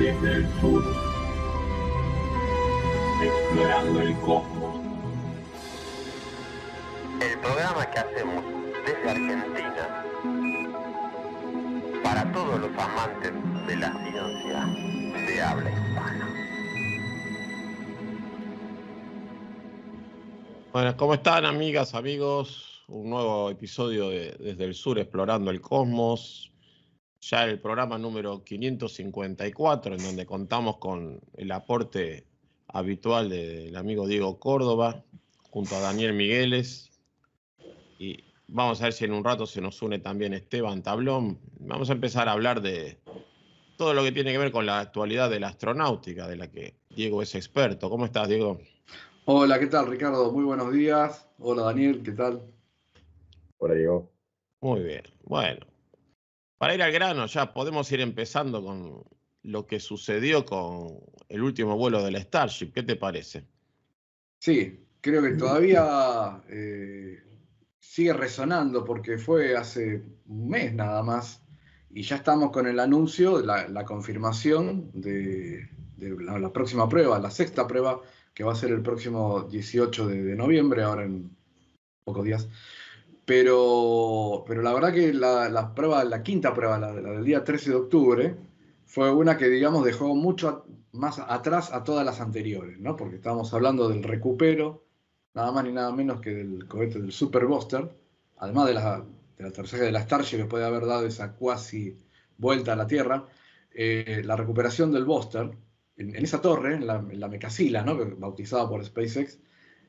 desde el sur, explorando el cosmos. El programa que hacemos desde Argentina para todos los amantes de la ciencia de habla hispana. Bueno, ¿cómo están, amigas, amigos? Un nuevo episodio de Desde el Sur Explorando el Cosmos. Ya el programa número 554, en donde contamos con el aporte habitual del amigo Diego Córdoba, junto a Daniel Migueles. Y vamos a ver si en un rato se nos une también Esteban Tablón. Vamos a empezar a hablar de todo lo que tiene que ver con la actualidad de la astronáutica, de la que Diego es experto. ¿Cómo estás, Diego? Hola, ¿qué tal, Ricardo? Muy buenos días. Hola, Daniel, ¿qué tal? Hola, Diego. Muy bien. Bueno, para ir al grano, ya podemos ir empezando con lo que sucedió con el último vuelo del Starship. ¿Qué te parece? Sí, creo que todavía sigue resonando porque fue hace un mes nada más y ya estamos con el anuncio, la confirmación de la próxima prueba, la sexta prueba, que va a ser el próximo 18 de noviembre, ahora en pocos días. Pero la verdad que la prueba, la quinta prueba, la del día 13 de octubre, fue una que, digamos, dejó mucho más atrás a todas las anteriores, ¿no? Porque estábamos hablando del recupero, nada más ni nada menos que del cohete del Super Booster, además del aterrizaje de la Starship, después de haber dado esa cuasi vuelta a la Tierra, la recuperación del Booster, en esa torre, en la Mecasila, ¿no? Bautizada por SpaceX.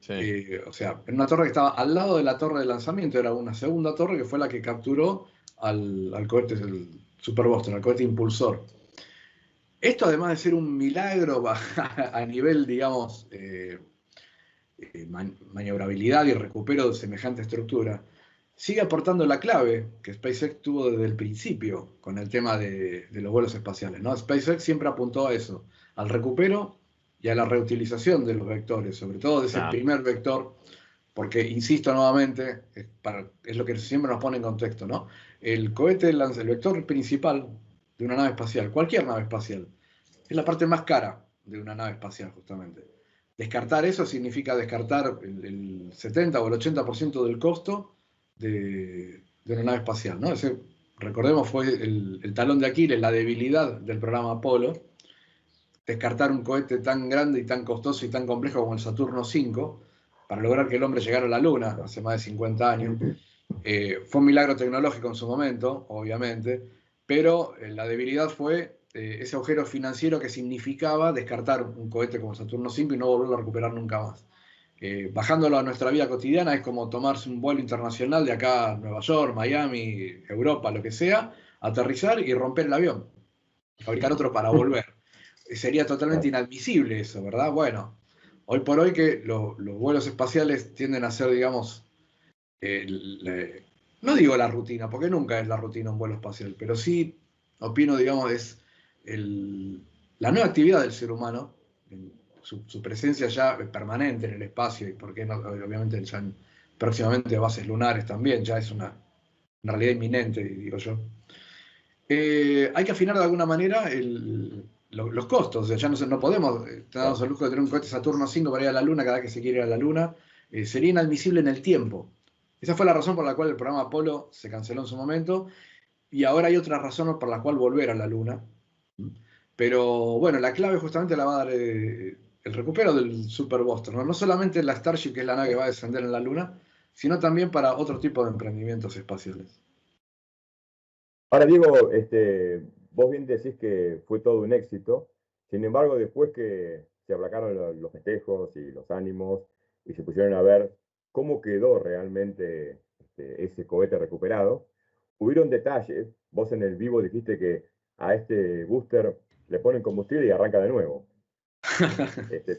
Sí. O sea, en una torre que estaba al lado de la torre de lanzamiento, era una segunda torre que fue la que capturó al cohete, el Super Booster, al cohete impulsor. Esto, además de ser un milagro a nivel, digamos, maniobrabilidad y recupero de semejante estructura, sigue aportando la clave que SpaceX tuvo desde el principio con el tema de los vuelos espaciales, ¿no? SpaceX siempre apuntó a eso, al recupero y a la reutilización de los vectores, sobre todo de ese primer vector, porque, insisto nuevamente, es lo que siempre nos pone en contexto, ¿no? El cohete, el vector principal de una nave espacial, cualquier nave espacial, es la parte más cara de una nave espacial, justamente. Descartar eso significa descartar el 70 o el 80% del costo de una nave espacial, ¿no? Ese, recordemos, fue el talón de Aquiles, la debilidad del programa Apolo. Descartar un cohete tan grande y tan costoso y tan complejo como el Saturno V para lograr que el hombre llegara a la Luna hace más de 50 años. Fue un milagro tecnológico en su momento, obviamente, pero la debilidad fue ese agujero financiero que significaba descartar un cohete como Saturno V y no volverlo a recuperar nunca más. Bajándolo a nuestra vida cotidiana es como tomarse un vuelo internacional de acá a Nueva York, Miami, Europa, lo que sea, aterrizar y romper el avión, fabricar otro para volver. Sería totalmente inadmisible eso, ¿verdad? Bueno, hoy por hoy que los vuelos espaciales tienden a ser, digamos, no digo la rutina, porque nunca es la rutina un vuelo espacial, pero sí opino, digamos, es la nueva actividad del ser humano, su presencia ya permanente en el espacio, y porque no, obviamente ya próximamente bases lunares también, ya es una realidad inminente, digo yo. Hay que afinar de alguna manera los costos, o sea, ya no podemos darnos el lujo de tener un cohete Saturno 5 para ir a la Luna cada vez que se quiere ir a la Luna. Sería inadmisible en el tiempo. Esa fue la razón por la cual el programa Apolo se canceló en su momento, y ahora hay otra razón por la cual volver a la Luna. Pero bueno, la clave justamente la va a dar el recupero del Super Booster, ¿no? No solamente la Starship, que es la nave que va a descender en la Luna, sino también para otro tipo de emprendimientos espaciales. Ahora, Diego, vos bien decís que fue todo un éxito. Sin embargo, después que se aplacaron los festejos y los ánimos y se pusieron a ver cómo quedó realmente ese cohete recuperado, hubieron detalles. Vos en el vivo dijiste que a este booster le ponen combustible y arranca de nuevo.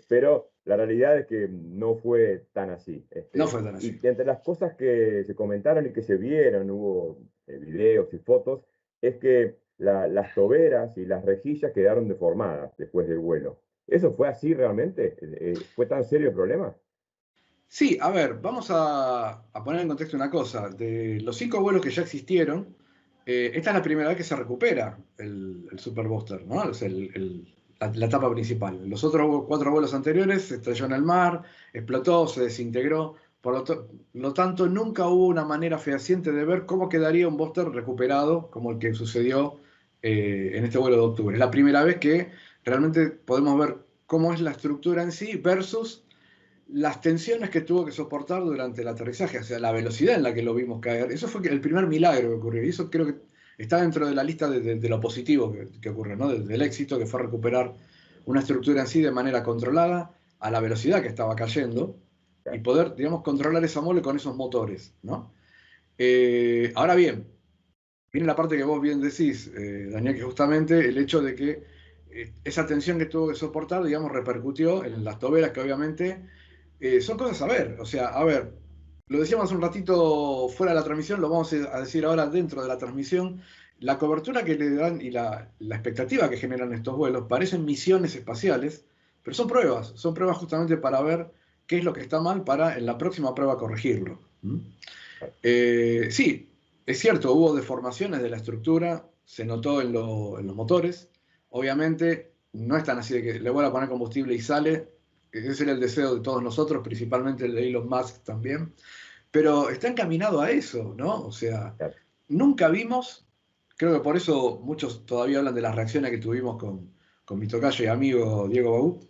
Pero la realidad es que no fue tan así. No fue tan así. Y entre las cosas que se comentaron y que se vieron, hubo videos y fotos, es que las toberas y las rejillas quedaron deformadas después del vuelo. ¿Eso fue así realmente? ¿Fue tan serio el problema? Sí, a ver, vamos a poner en contexto una cosa. De los 5 vuelos que ya existieron, Esta es la primera vez que se recupera el Super Booster, ¿no? Es la etapa principal. Los otros 4 vuelos anteriores se estrelló en el mar, explotó, se desintegró. Por lo tanto, nunca hubo una manera fehaciente de ver cómo quedaría un booster recuperado como el que sucedió en este vuelo de octubre. Es la primera vez que realmente podemos ver cómo es la estructura en sí versus las tensiones que tuvo que soportar durante el aterrizaje, o sea, la velocidad en la que lo vimos caer. Eso fue el primer milagro que ocurrió. Y eso creo que está dentro de la lista de lo positivo que ocurre, ¿no? Del éxito que fue recuperar una estructura en sí de manera controlada, a la velocidad que estaba cayendo, y poder, digamos, controlar esa mole con esos motores, ¿no? Ahora bien, viene la parte que vos bien decís, Daniel, que justamente el hecho de que esa tensión que tuvo que soportar, digamos, repercutió en las toberas que obviamente son cosas a ver. O sea, a ver, lo decíamos hace un ratito fuera de la transmisión, lo vamos a decir ahora dentro de la transmisión. La cobertura que le dan y la expectativa que generan estos vuelos parecen misiones espaciales, pero son pruebas justamente para ver qué es lo que está mal para en la próxima prueba corregirlo. Sí, es cierto, hubo deformaciones de la estructura, se notó en los motores. Obviamente, no es tan así de que le voy a poner combustible y sale. Ese era el deseo de todos nosotros, principalmente el de Elon Musk también. Pero está encaminado a eso, ¿no? O sea, nunca vimos, creo que por eso muchos todavía hablan de las reacciones que tuvimos con mi tocayo y amigo Diego Baú.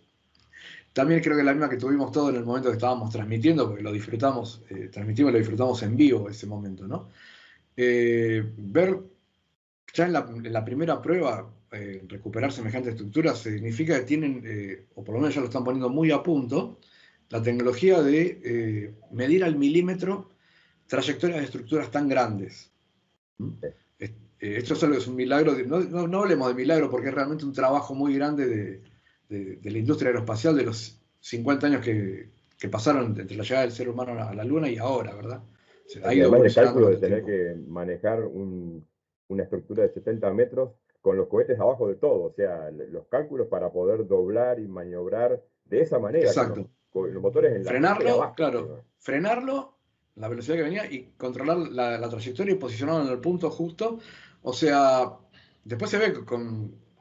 También creo que es la misma que tuvimos todos en el momento que estábamos transmitiendo, porque lo disfrutamos, transmitimos y lo disfrutamos en vivo ese momento, ¿no? Ver ya en la primera prueba recuperar semejante estructura significa que tienen, o por lo menos ya lo están poniendo muy a punto, la tecnología de medir al milímetro trayectorias de estructuras tan grandes. Esto solo es un milagro, no hablemos de milagro porque es realmente un trabajo muy grande de la industria aeroespacial de los 50 años que pasaron entre la llegada del ser humano a la Luna y ahora, ¿verdad? Ha ido además del cálculo de tener que manejar una estructura de 70 metros con los cohetes abajo de todo, o sea, los cálculos para poder doblar y maniobrar de esa manera. Exacto. Con los motores en la frenarlo, abajo, claro, frenarlo, la velocidad que venía y controlar la trayectoria y posicionarlo en el punto justo. O sea, después se ve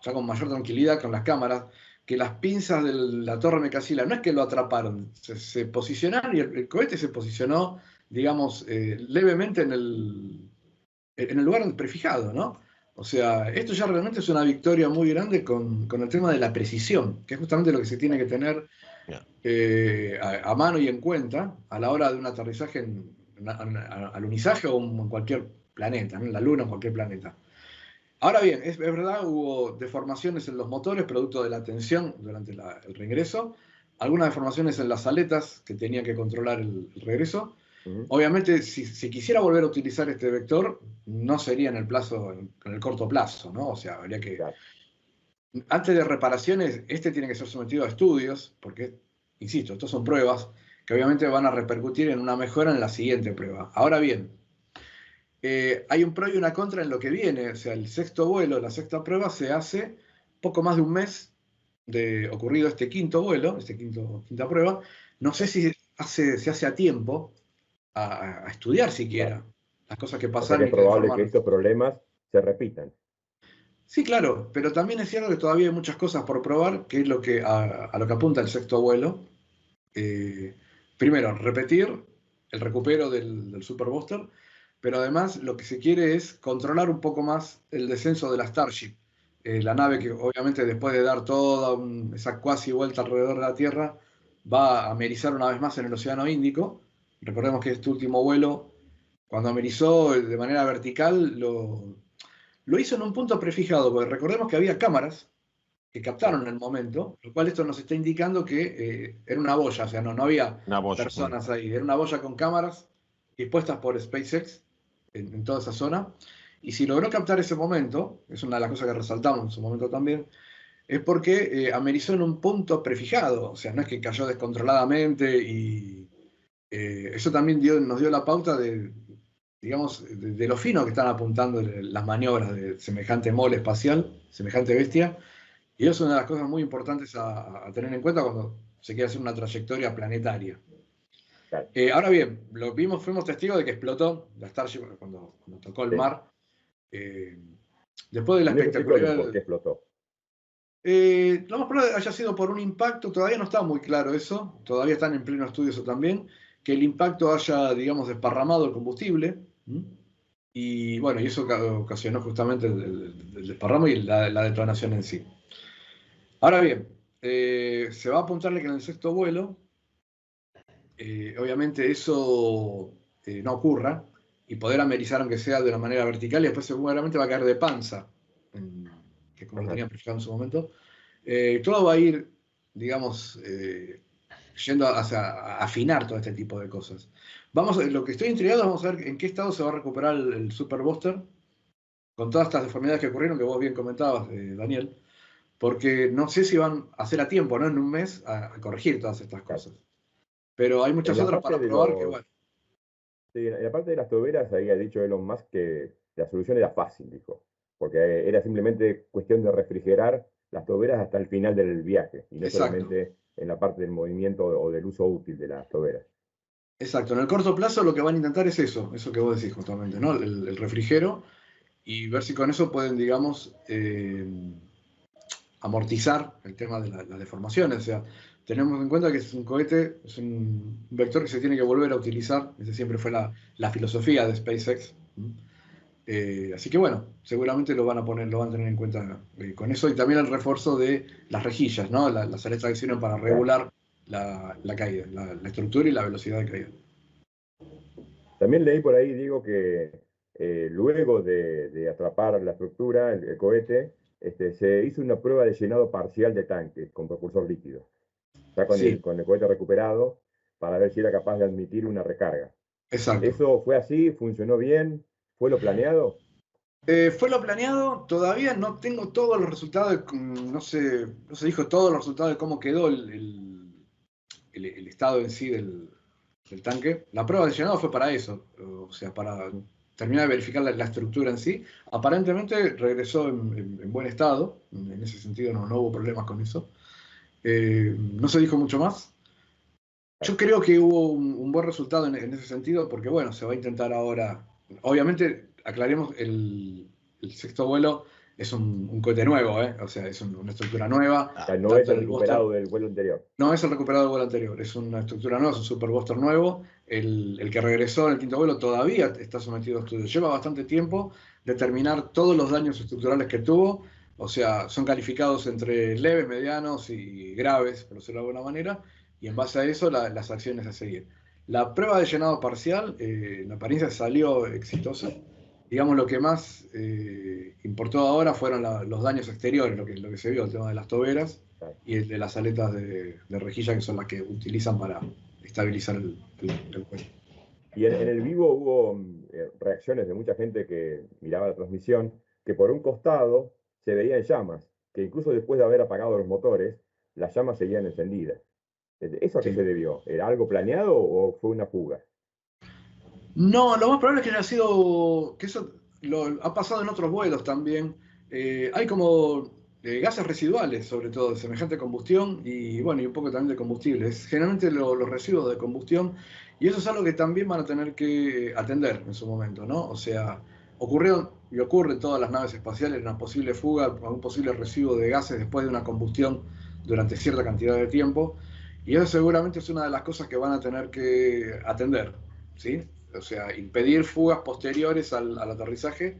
ya con mayor tranquilidad con las cámaras que las pinzas de la torre Mecasila no es que lo atraparon, se posicionaron y el cohete se posicionó, digamos, levemente en el lugar prefijado, ¿no? O sea, esto ya realmente es una victoria muy grande con el tema de la precisión, que es justamente lo que se tiene que tener a mano y en cuenta a la hora de un aterrizaje al alunizaje o en cualquier planeta, ¿no? En la Luna o en cualquier planeta. Ahora bien, es verdad, hubo deformaciones en los motores producto de la tensión durante el regreso, algunas deformaciones en las aletas que tenían que controlar el regreso. Obviamente, si se quisiera volver a utilizar este vector, no sería en el corto plazo, ¿no? O sea, habría que... Antes de reparaciones, este tiene que ser sometido a estudios, porque, insisto, estos son pruebas que obviamente van a repercutir en una mejora en la siguiente prueba. Ahora bien, hay un pro y una contra en lo que viene. O sea, el sexto vuelo, la sexta prueba, se hace poco más de un mes de ocurrido este quinto vuelo, quinta prueba. No sé si se hace a tiempo a estudiar siquiera las cosas que pasaron. Es probable que estos problemas se repitan. Sí, claro, pero también es cierto que todavía hay muchas cosas por probar, que es lo que, a lo que apunta el sexto vuelo. Primero, repetir el recupero del Super Booster, pero además lo que se quiere es controlar un poco más el descenso de la Starship, la nave que obviamente después de dar toda esa cuasi vuelta alrededor de la Tierra va a amerizar una vez más en el Océano Índico. Recordemos que este último vuelo, cuando amerizó de manera vertical, lo hizo en un punto prefijado, porque recordemos que había cámaras que captaron el momento, lo cual esto nos está indicando que era una boya, o sea, no había personas ahí, era una boya con cámaras dispuestas por SpaceX en toda esa zona, y si logró captar ese momento, es una de las cosas que resaltamos en su momento también, es porque amerizó en un punto prefijado, o sea, no es que cayó descontroladamente y eso también nos dio la pauta digamos, de lo fino que están apuntando las maniobras de semejante mole espacial, semejante bestia, y eso es una de las cosas muy importantes a tener en cuenta cuando se quiere hacer una trayectoria planetaria. Ahora bien, fuimos testigos de que explotó la Starship cuando tocó el mar. Después de la No explico espectacularidad... por qué explotó. Lo más probable haya sido por un impacto, todavía no está muy claro eso, todavía están en pleno estudio eso también, que el impacto haya, digamos, desparramado el combustible, y bueno, y eso ocasionó justamente el desparramo y la detonación en sí. Ahora bien, se va a apuntarle que en el sexto vuelo, obviamente eso no ocurra, y poder amerizar aunque sea de una manera vertical, y después seguramente va a caer de panza, que como lo tenían planificado en su momento. Todo va a ir, digamos, yendo a afinar todo este tipo de cosas. Lo que estoy intrigado, vamos a ver en qué estado se va a recuperar el Super Buster con todas estas deformidades que ocurrieron, que vos bien comentabas, Daniel, porque no sé si van a hacer a tiempo, ¿no? En un mes, a corregir todas estas cosas. Pero hay muchas otras para probar que, bueno. Sí, en la parte de las toberas había dicho Elon Musk que la solución era fácil, dijo, porque era simplemente cuestión de refrigerar las toberas hasta el final del viaje, y no solamente en la parte del movimiento o del uso útil de las toberas. Exacto, en el corto plazo lo que van a intentar es eso que vos decís justamente, ¿no? El refrigero, y ver si con eso pueden, digamos, amortizar el tema de las deformaciones. O sea, tenemos en cuenta que es un cohete, es un vector que se tiene que volver a utilizar. Esa siempre fue la filosofía de SpaceX. Así que bueno, seguramente lo van a tener en cuenta con eso, y también el refuerzo de las rejillas, ¿no? Las aletas que sirven para regular la caída, la estructura y la velocidad de caída. También leí por ahí, digo, que luego de atrapar la estructura, el cohete, se hizo una prueba de llenado parcial de tanques con propulsor líquido, ya con el cohete recuperado, para ver si era capaz de admitir una recarga. Exacto. ¿Eso fue así? ¿Funcionó bien? ¿Fue lo planeado? Fue lo planeado, todavía no tengo todos los resultados, no se dijo todos los resultados de cómo quedó el estado en sí del tanque. La prueba de llenado fue para eso, o sea, para terminar de verificar la estructura en sí. Aparentemente regresó en buen estado, en ese sentido no hubo problemas con eso. No se dijo mucho más. Yo creo que hubo un buen resultado en ese sentido, porque bueno, se va a intentar ahora, obviamente, aclaremos, el sexto vuelo es un cohete nuevo, o sea, es una estructura nueva. No es el recuperado del vuelo anterior. No es el recuperado del vuelo anterior, es una estructura nueva, es un Super Buster nuevo. El que regresó en el quinto vuelo todavía está sometido a estudios. Lleva bastante tiempo determinar todos los daños estructurales que tuvo, o sea, son calificados entre leves, medianos y graves, por decirlo de alguna manera, y en base a eso las acciones a seguir. La prueba de llenado parcial, en apariencia salió exitosa. Digamos, lo que más importó ahora fueron los daños exteriores, lo que se vio, el tema de las toberas y el de las aletas de rejilla, que son las que utilizan para estabilizar el cuello. Y en el vivo hubo reacciones de mucha gente que miraba la transmisión, que por un costado se veían llamas, que incluso después de haber apagado los motores, las llamas seguían encendidas. ¿Eso a qué se debió? ¿Era algo planeado o fue una fuga? No, lo más probable es que haya sido, que eso ha pasado en otros vuelos también. Hay como gases residuales, sobre todo, de semejante combustión, y bueno, y un poco también de combustibles. Generalmente los residuos de combustión, y eso es algo que también van a tener que atender en su momento, ¿no? O sea, ocurre en todas las naves espaciales una posible fuga, un posible residuo de gases después de una combustión durante cierta cantidad de tiempo, y eso seguramente es una de las cosas que van a tener que atender, ¿sí? O sea, impedir fugas posteriores al aterrizaje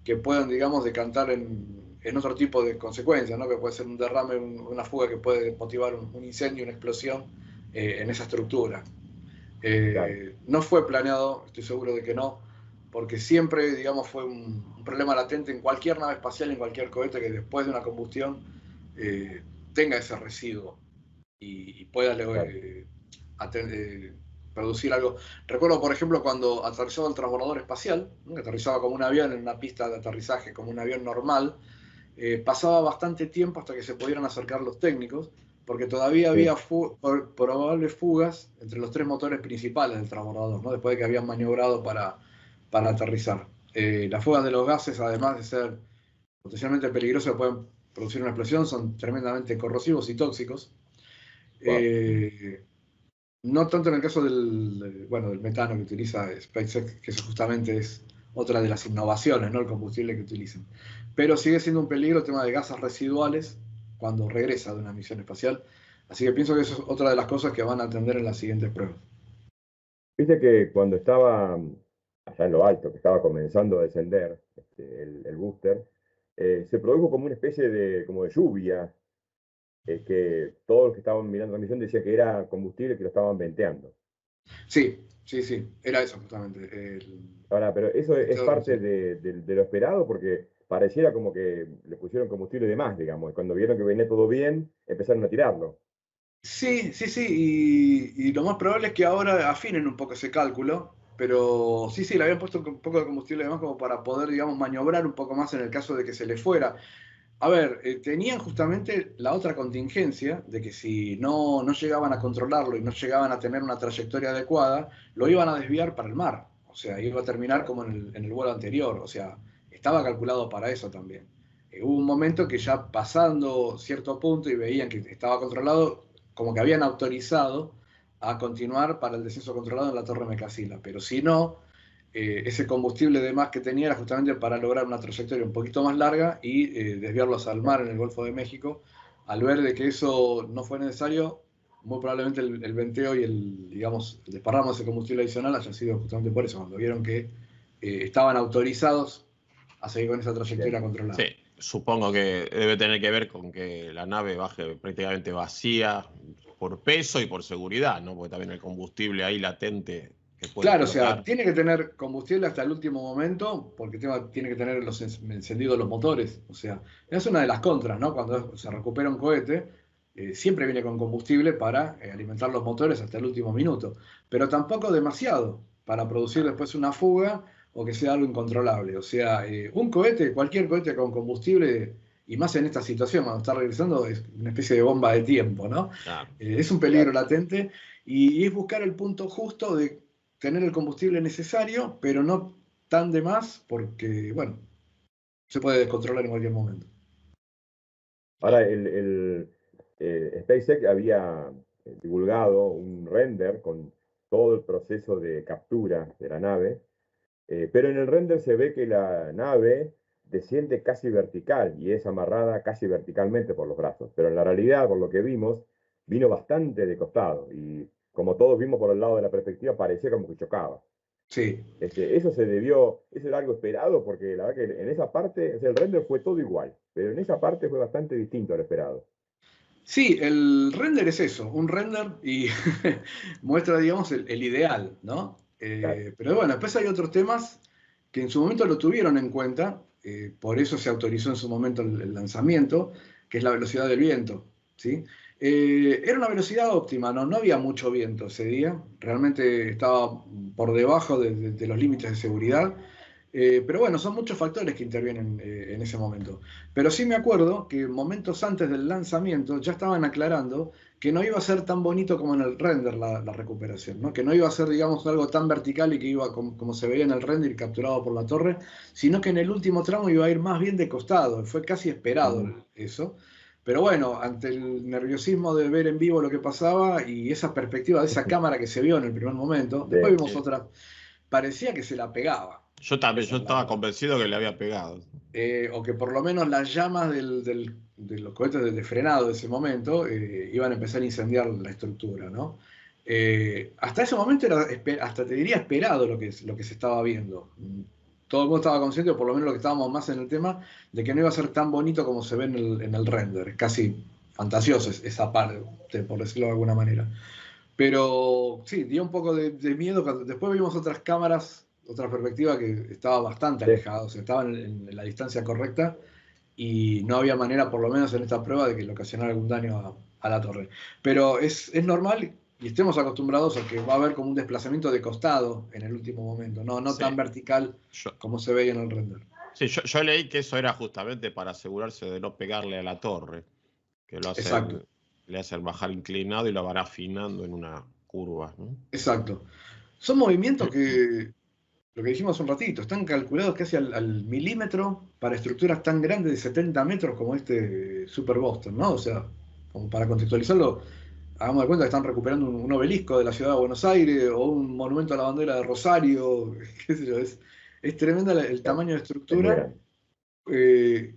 que puedan, digamos, decantar en otro tipo de consecuencias, ¿no? Que puede ser un derrame, una fuga que puede motivar un incendio, una explosión en esa estructura. Claro. No fue planeado, estoy seguro de que no, porque siempre, digamos, fue un problema latente en cualquier nave espacial, en cualquier cohete, que después de una combustión tenga ese residuo y pueda producir algo. Recuerdo, por ejemplo, cuando aterrizaba el transbordador espacial, ¿no? Que aterrizaba como un avión en una pista de aterrizaje, como un avión normal, pasaba bastante tiempo hasta que se pudieran acercar los técnicos, porque todavía había probables fugas entre los tres motores principales del transbordador, ¿no? Después de que habían maniobrado para aterrizar. Las fugas de los gases, además de ser potencialmente peligrosas, pueden producir una explosión, son tremendamente corrosivos y tóxicos. Wow. No tanto en el caso del metano que utiliza SpaceX, que eso justamente es otra de las innovaciones, ¿no? El combustible que utilizan. Pero sigue siendo un peligro el tema de gases residuales cuando regresa de una misión espacial. Así que pienso que eso es otra de las cosas que van a atender en las siguientes pruebas. Viste que cuando estaba allá en lo alto, que estaba comenzando a descender el booster, se produjo como una especie de, como de lluvia, que todos los que estaban mirando la misión decían que era combustible que lo estaban venteando. Sí, sí, sí, era eso justamente. Ahora, pero eso es parte Sí. de lo esperado, porque pareciera como que le pusieron combustible de más, digamos, y cuando vieron que venía todo bien, empezaron a tirarlo. Sí, sí, sí, y lo más probable es que ahora afinen un poco ese cálculo, pero sí, sí, le habían puesto un poco de combustible de más como para poder, digamos, maniobrar un poco más en el caso de que se le fuera. A ver, tenían justamente la otra contingencia de que si no llegaban a controlarlo y no llegaban a tener una trayectoria adecuada, lo iban a desviar para el mar. O sea, iba a terminar como en el vuelo anterior. O sea, estaba calculado para eso también. Hubo un momento que ya pasando cierto punto y veían que estaba controlado, como que habían autorizado a continuar para el descenso controlado en la Torre Mecasila. Pero si no, ese combustible de más que tenía era justamente para lograr una trayectoria un poquito más larga y desviarlos al mar en el Golfo de México. Al ver de que eso no fue necesario, muy probablemente el venteo y digamos, el desparramo de ese combustible adicional haya sido justamente por eso, cuando vieron que estaban autorizados a seguir con esa trayectoria controlada. Sí, supongo que debe tener que ver con que la nave baje prácticamente vacía por peso y por seguridad, ¿no? Porque también el combustible ahí latente que puede Claro, o sea, explotar. tiene que tener combustible hasta el último momento, porque tiene que tener encendidos los motores. O sea, es una de las contras, ¿no? Cuando se recupera un cohete, siempre viene con combustible para alimentar los motores hasta el último minuto. Pero tampoco demasiado para producir después una fuga o que sea algo incontrolable. O sea, un cohete, cualquier cohete con combustible, y más en esta situación, cuando está regresando, es una especie de bomba de tiempo, ¿no? Claro. Es un peligro latente y es buscar el punto justo de tener el combustible necesario, pero no tan de más, porque, bueno, se puede descontrolar en cualquier momento. Ahora, SpaceX había divulgado un render con todo el proceso de captura de la nave, pero en el render se ve que la nave desciende casi vertical y es amarrada casi verticalmente por los brazos, pero en la realidad, por lo que vimos, vino bastante de costado y como todos vimos por el lado de la perspectiva, parecía como que chocaba. Sí. Eso era algo esperado, porque la verdad que en esa parte, o sea, el render fue todo igual, pero en esa parte fue bastante distinto al esperado. Sí, el render es eso, un render y muestra, digamos, el ideal, ¿no? Claro. Pero bueno, después hay otros temas que en su momento lo tuvieron en cuenta, por eso se autorizó en su momento el lanzamiento, que es la velocidad del viento, ¿sí? Era una velocidad óptima, ¿no? No había mucho viento ese día, realmente estaba por debajo de los límites de seguridad. Pero bueno, son muchos factores que intervienen en ese momento. Pero sí me acuerdo que momentos antes del lanzamiento ya estaban aclarando que no iba a ser tan bonito como en el render la recuperación, ¿no? Que no iba a ser, digamos, algo tan vertical y que iba como se veía en el render y capturado por la torre, sino que en el último tramo iba a ir más bien de costado. Fue casi esperado eso. Pero bueno, ante el nerviosismo de ver en vivo lo que pasaba y esa perspectiva de esa cámara que se vio en el primer momento, después Sí. vimos otra, parecía que se la pegaba. Yo también, yo estaba convencido que le había pegado. O que por lo menos las llamas de los cohetes de frenado de ese momento iban a empezar a incendiar la estructura, ¿no? Hasta ese momento era, hasta te diría, esperado lo que se estaba viendo. Todo el mundo estaba consciente, o por lo menos lo que estábamos más en el tema, de que no iba a ser tan bonito como se ve en el render. Es casi fantasioso esa parte, por decirlo de alguna manera. Pero sí, dio un poco de miedo. Después vimos otras cámaras, otra perspectiva que estaba bastante Sí. alejada, o sea, estaban en la distancia correcta y no había manera, por lo menos en esta prueba, de que le ocasionara algún daño a la torre. Pero es normal y estemos acostumbrados a que va a haber como un desplazamiento de costado en el último momento, no Sí. tan vertical como se veía en el render. Sí, yo leí que eso era justamente para asegurarse de no pegarle a la torre, que Exacto. le hacen bajar inclinado y lo van afinando en una curva, ¿no? Exacto. Son movimientos que, lo que dijimos hace un ratito, están calculados casi al milímetro para estructuras tan grandes de 70 metros como este Super Boston, ¿no? O sea, como para contextualizarlo, hagamos de cuenta que están recuperando un obelisco de la ciudad de Buenos Aires o un monumento a la bandera de Rosario, qué sé yo, es Es tremenda el tamaño de Es muy estructura, grande.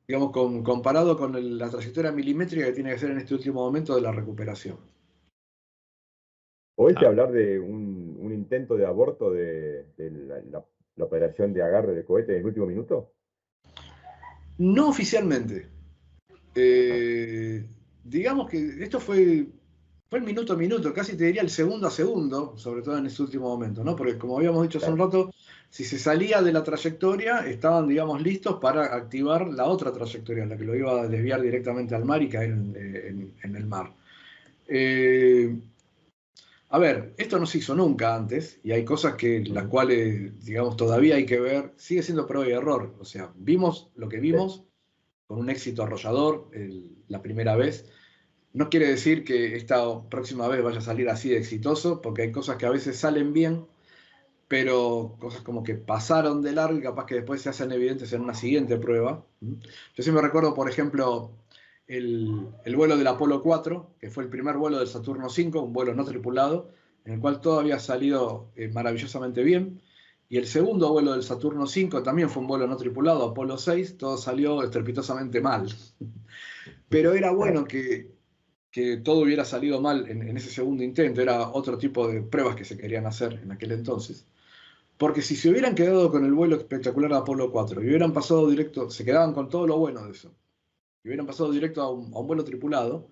digamos, comparado con la trayectoria milimétrica que tiene que ser en este último momento de la recuperación. ¿Oíste Ah, hablar de un intento de aborto de la operación de agarre de cohete en el último minuto? No oficialmente. Ah, Eh, digamos que esto fue el minuto a minuto, casi te diría el segundo a segundo, sobre todo en ese último momento, ¿no? Porque como habíamos dicho hace un claro. rato, si se salía de la trayectoria, estaban, digamos, listos para activar la otra trayectoria, la que lo iba a desviar directamente al mar y caer en el mar. Eh, a ver, esto no se hizo nunca antes y hay cosas que las Ujú. cuales, digamos, todavía hay que ver. Sigue siendo prueba y error. O sea, vimos lo que Sí, vimos con un éxito arrollador la primera vez. No quiere decir que esta próxima vez vaya a salir así de exitoso, porque hay cosas que a veces salen bien, pero cosas como que pasaron de largo y capaz que después se hacen evidentes en una siguiente prueba. Yo siempre recuerdo, por ejemplo, el vuelo del Apolo 4, que fue el primer vuelo del Saturno 5, un vuelo no tripulado, en el cual todo había salido maravillosamente bien. Y el segundo vuelo del Saturno 5 también fue un vuelo no tripulado, Apolo 6, todo salió estrepitosamente mal. Pero era claro. bueno que todo hubiera salido mal en ese segundo intento, era otro tipo de pruebas que se querían hacer en aquel entonces. Porque si se hubieran quedado con el vuelo espectacular de Apolo 4 y hubieran pasado directo, se quedaban con todo lo bueno de eso, y hubieran pasado directo a un vuelo tripulado,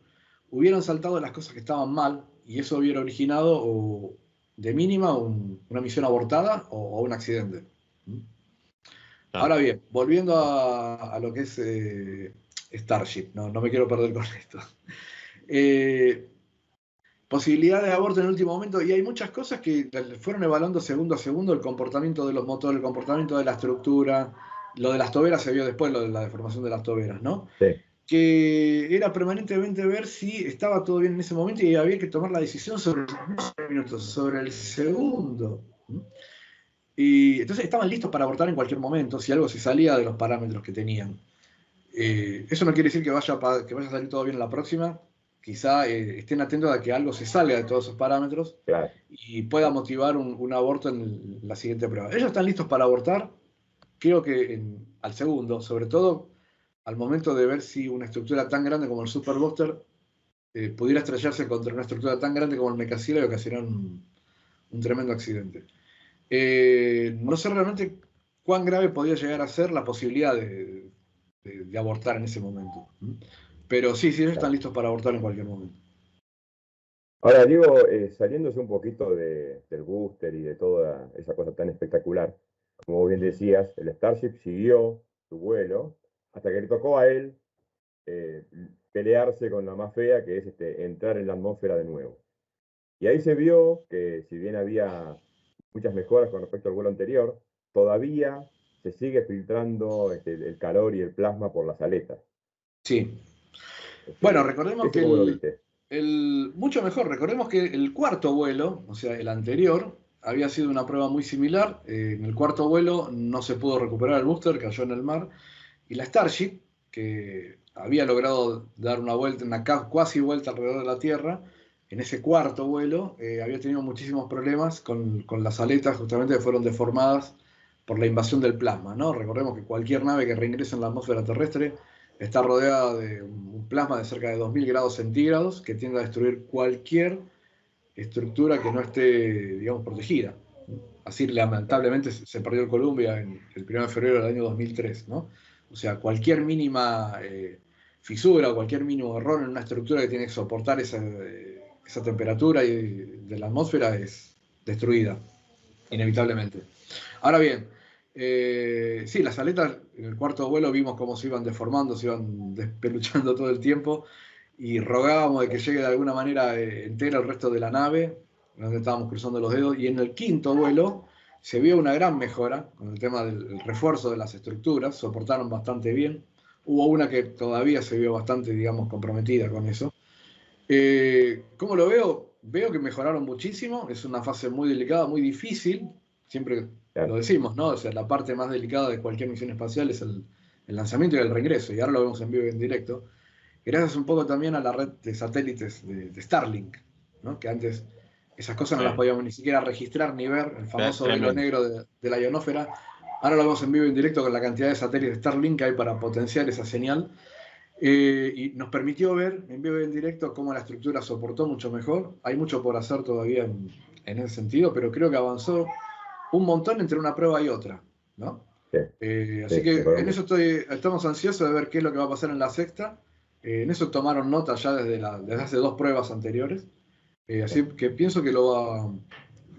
hubieran saltado las cosas que estaban mal y eso hubiera originado de mínima una misión abortada o un accidente. claro. Ahora bien, volviendo a lo que es Starship, no me quiero perder con esto. Eh, Posibilidad de aborto en el último momento, y hay muchas cosas que fueron evaluando segundo a segundo el comportamiento de los motores, el comportamiento de la estructura, lo de las toberas se vio después, lo de la deformación de las toberas, ¿no? Sí, Que era permanentemente ver si estaba todo bien en ese momento y había que tomar la decisión sobre los minutos, sobre el segundo. Y entonces estaban listos para abortar en cualquier momento si algo se salía de los parámetros que tenían. Eso no quiere decir que vaya a salir todo bien en la próxima. Quizá estén atentos a que algo se salga de todos esos parámetros claro. y pueda motivar un aborto en la siguiente prueba. Ellos están listos para abortar, creo que al segundo, sobre todo al momento de ver si una estructura tan grande como el Super Booster pudiera estrellarse contra una estructura tan grande como el Mechazilla y ocasionar un tremendo accidente. No sé realmente cuán grave podía llegar a ser la posibilidad de abortar en ese momento. Pero sí, ellos están Claro. listos para abortar en cualquier momento. Ahora, digo, saliéndose un poquito del booster y de toda esa cosa tan espectacular, como vos bien decías, el Starship siguió su vuelo hasta que le tocó a él eh, pelearse con la más fea, que es entrar en la atmósfera de nuevo. Y ahí se vio que si bien había muchas mejoras con respecto al vuelo anterior, todavía se sigue filtrando el calor y el plasma por las aletas. Sí. Bueno, recordemos ¿Ese que cómo lo viste? mucho mejor, recordemos que el cuarto vuelo, o sea, el anterior, había sido una prueba muy similar. En el cuarto vuelo no se pudo recuperar el booster, cayó en el mar. Y la Starship, que había logrado dar una vuelta, una cuasi vuelta alrededor de la Tierra, en ese cuarto vuelo había tenido muchísimos problemas con las aletas, justamente que fueron deformadas por la invasión del plasma, ¿no? Recordemos que cualquier nave que reingrese en la atmósfera terrestre está rodeada de un plasma de cerca de 2000 grados centígrados que tiende a destruir cualquier estructura que no esté, digamos, protegida. Así, Claro, lamentablemente, se perdió el Columbia en el 1 de febrero del año 2003, ¿no? O sea, cualquier mínima fisura o cualquier mínimo error en una estructura que tiene que soportar esa temperatura de la atmósfera es destruida, inevitablemente. Ahora bien, sí, las aletas en el cuarto vuelo vimos cómo se iban deformando, se iban despeluchando todo el tiempo y rogábamos de que claro. llegue de alguna manera entera el resto de la nave, donde estábamos cruzando los dedos, y en el quinto vuelo se vio una gran mejora con el tema del refuerzo de las estructuras, soportaron bastante bien. Hubo una que todavía se vio bastante, digamos, comprometida con eso. ¿Cómo lo veo? Veo que mejoraron muchísimo, es una fase muy delicada, muy difícil, siempre lo Claro. decimos, ¿no? O sea, la parte más delicada de cualquier misión espacial es el lanzamiento y el reingreso, y ahora lo vemos en vivo y en directo, gracias un poco también a la red de satélites de Starlink, ¿no? Que antes Esas cosas no Sí. las podíamos ni siquiera registrar ni ver, el famoso velo Tremendo. negro de la ionosfera. Ahora lo vemos en vivo y en directo con la cantidad de satélites Starlink que hay para potenciar esa señal. Y nos permitió ver en vivo y en directo cómo la estructura soportó mucho mejor. Hay mucho por hacer todavía en ese sentido, pero creo que avanzó un montón entre una prueba y otra, ¿no? Sí, Así sí, que me acuerdo en mucho. eso estamos ansiosos de ver qué es lo que va a pasar en la sexta. En eso tomaron nota ya desde hace 2 pruebas anteriores. Así que pienso que lo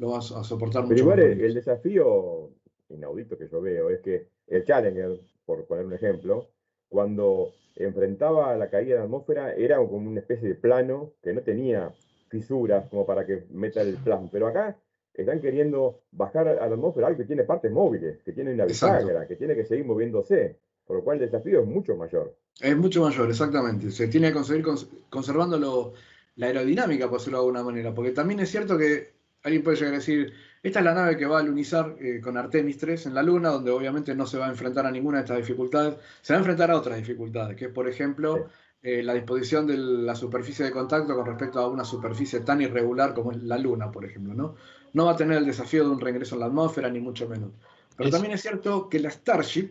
va a soportar Pero mucho igual mejor el incluso. desafío inaudito que yo veo es que el Challenger, por poner un ejemplo, cuando enfrentaba la caída de la atmósfera era como una especie de plano que no tenía fisuras como para que meta el plasma. Pero acá están queriendo bajar a la atmósfera algo que tiene partes móviles, que tiene una Exacto. bisagra, que tiene que seguir moviéndose, por lo cual el desafío es mucho mayor. Es mucho mayor, exactamente. Se tiene que conseguir conservando la aerodinámica, por decirlo de alguna manera. Porque también es cierto que alguien puede llegar a decir, esta es la nave que va a alunizar con Artemis 3 en la Luna, donde obviamente no se va a enfrentar a ninguna de estas dificultades. Se va a enfrentar a otras dificultades, que es, por Sí. ejemplo, la disposición de la superficie de contacto con respecto a una superficie tan irregular como es la Luna, por ejemplo, ¿no? No va a tener el desafío de un regreso en la atmósfera, ni mucho menos. Pero Es, también es cierto que la Starship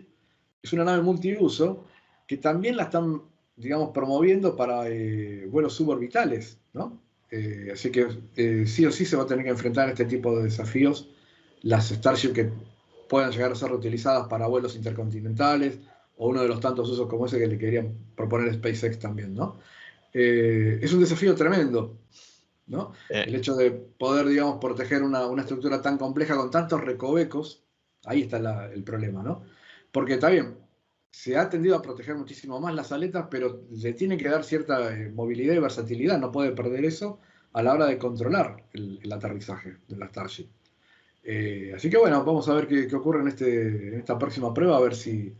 es una nave multiuso que también la están, digamos, promoviendo para vuelos suborbitales, ¿no? Así que sí o sí se va a tener que enfrentar a este tipo de desafíos las Starship que puedan llegar a ser reutilizadas para vuelos intercontinentales o uno de los tantos usos como ese que le querían proponer SpaceX también, ¿no? Es un desafío tremendo, ¿no? eh, El hecho de poder, digamos, proteger una estructura tan compleja con tantos recovecos, ahí está el problema, ¿no? Porque está bien, se ha tendido a proteger muchísimo más las aletas, pero le tiene que dar cierta movilidad y versatilidad, no puede perder eso a la hora de controlar el aterrizaje de la Starship. Así que bueno, vamos a ver qué ocurre en esta próxima prueba, a ver si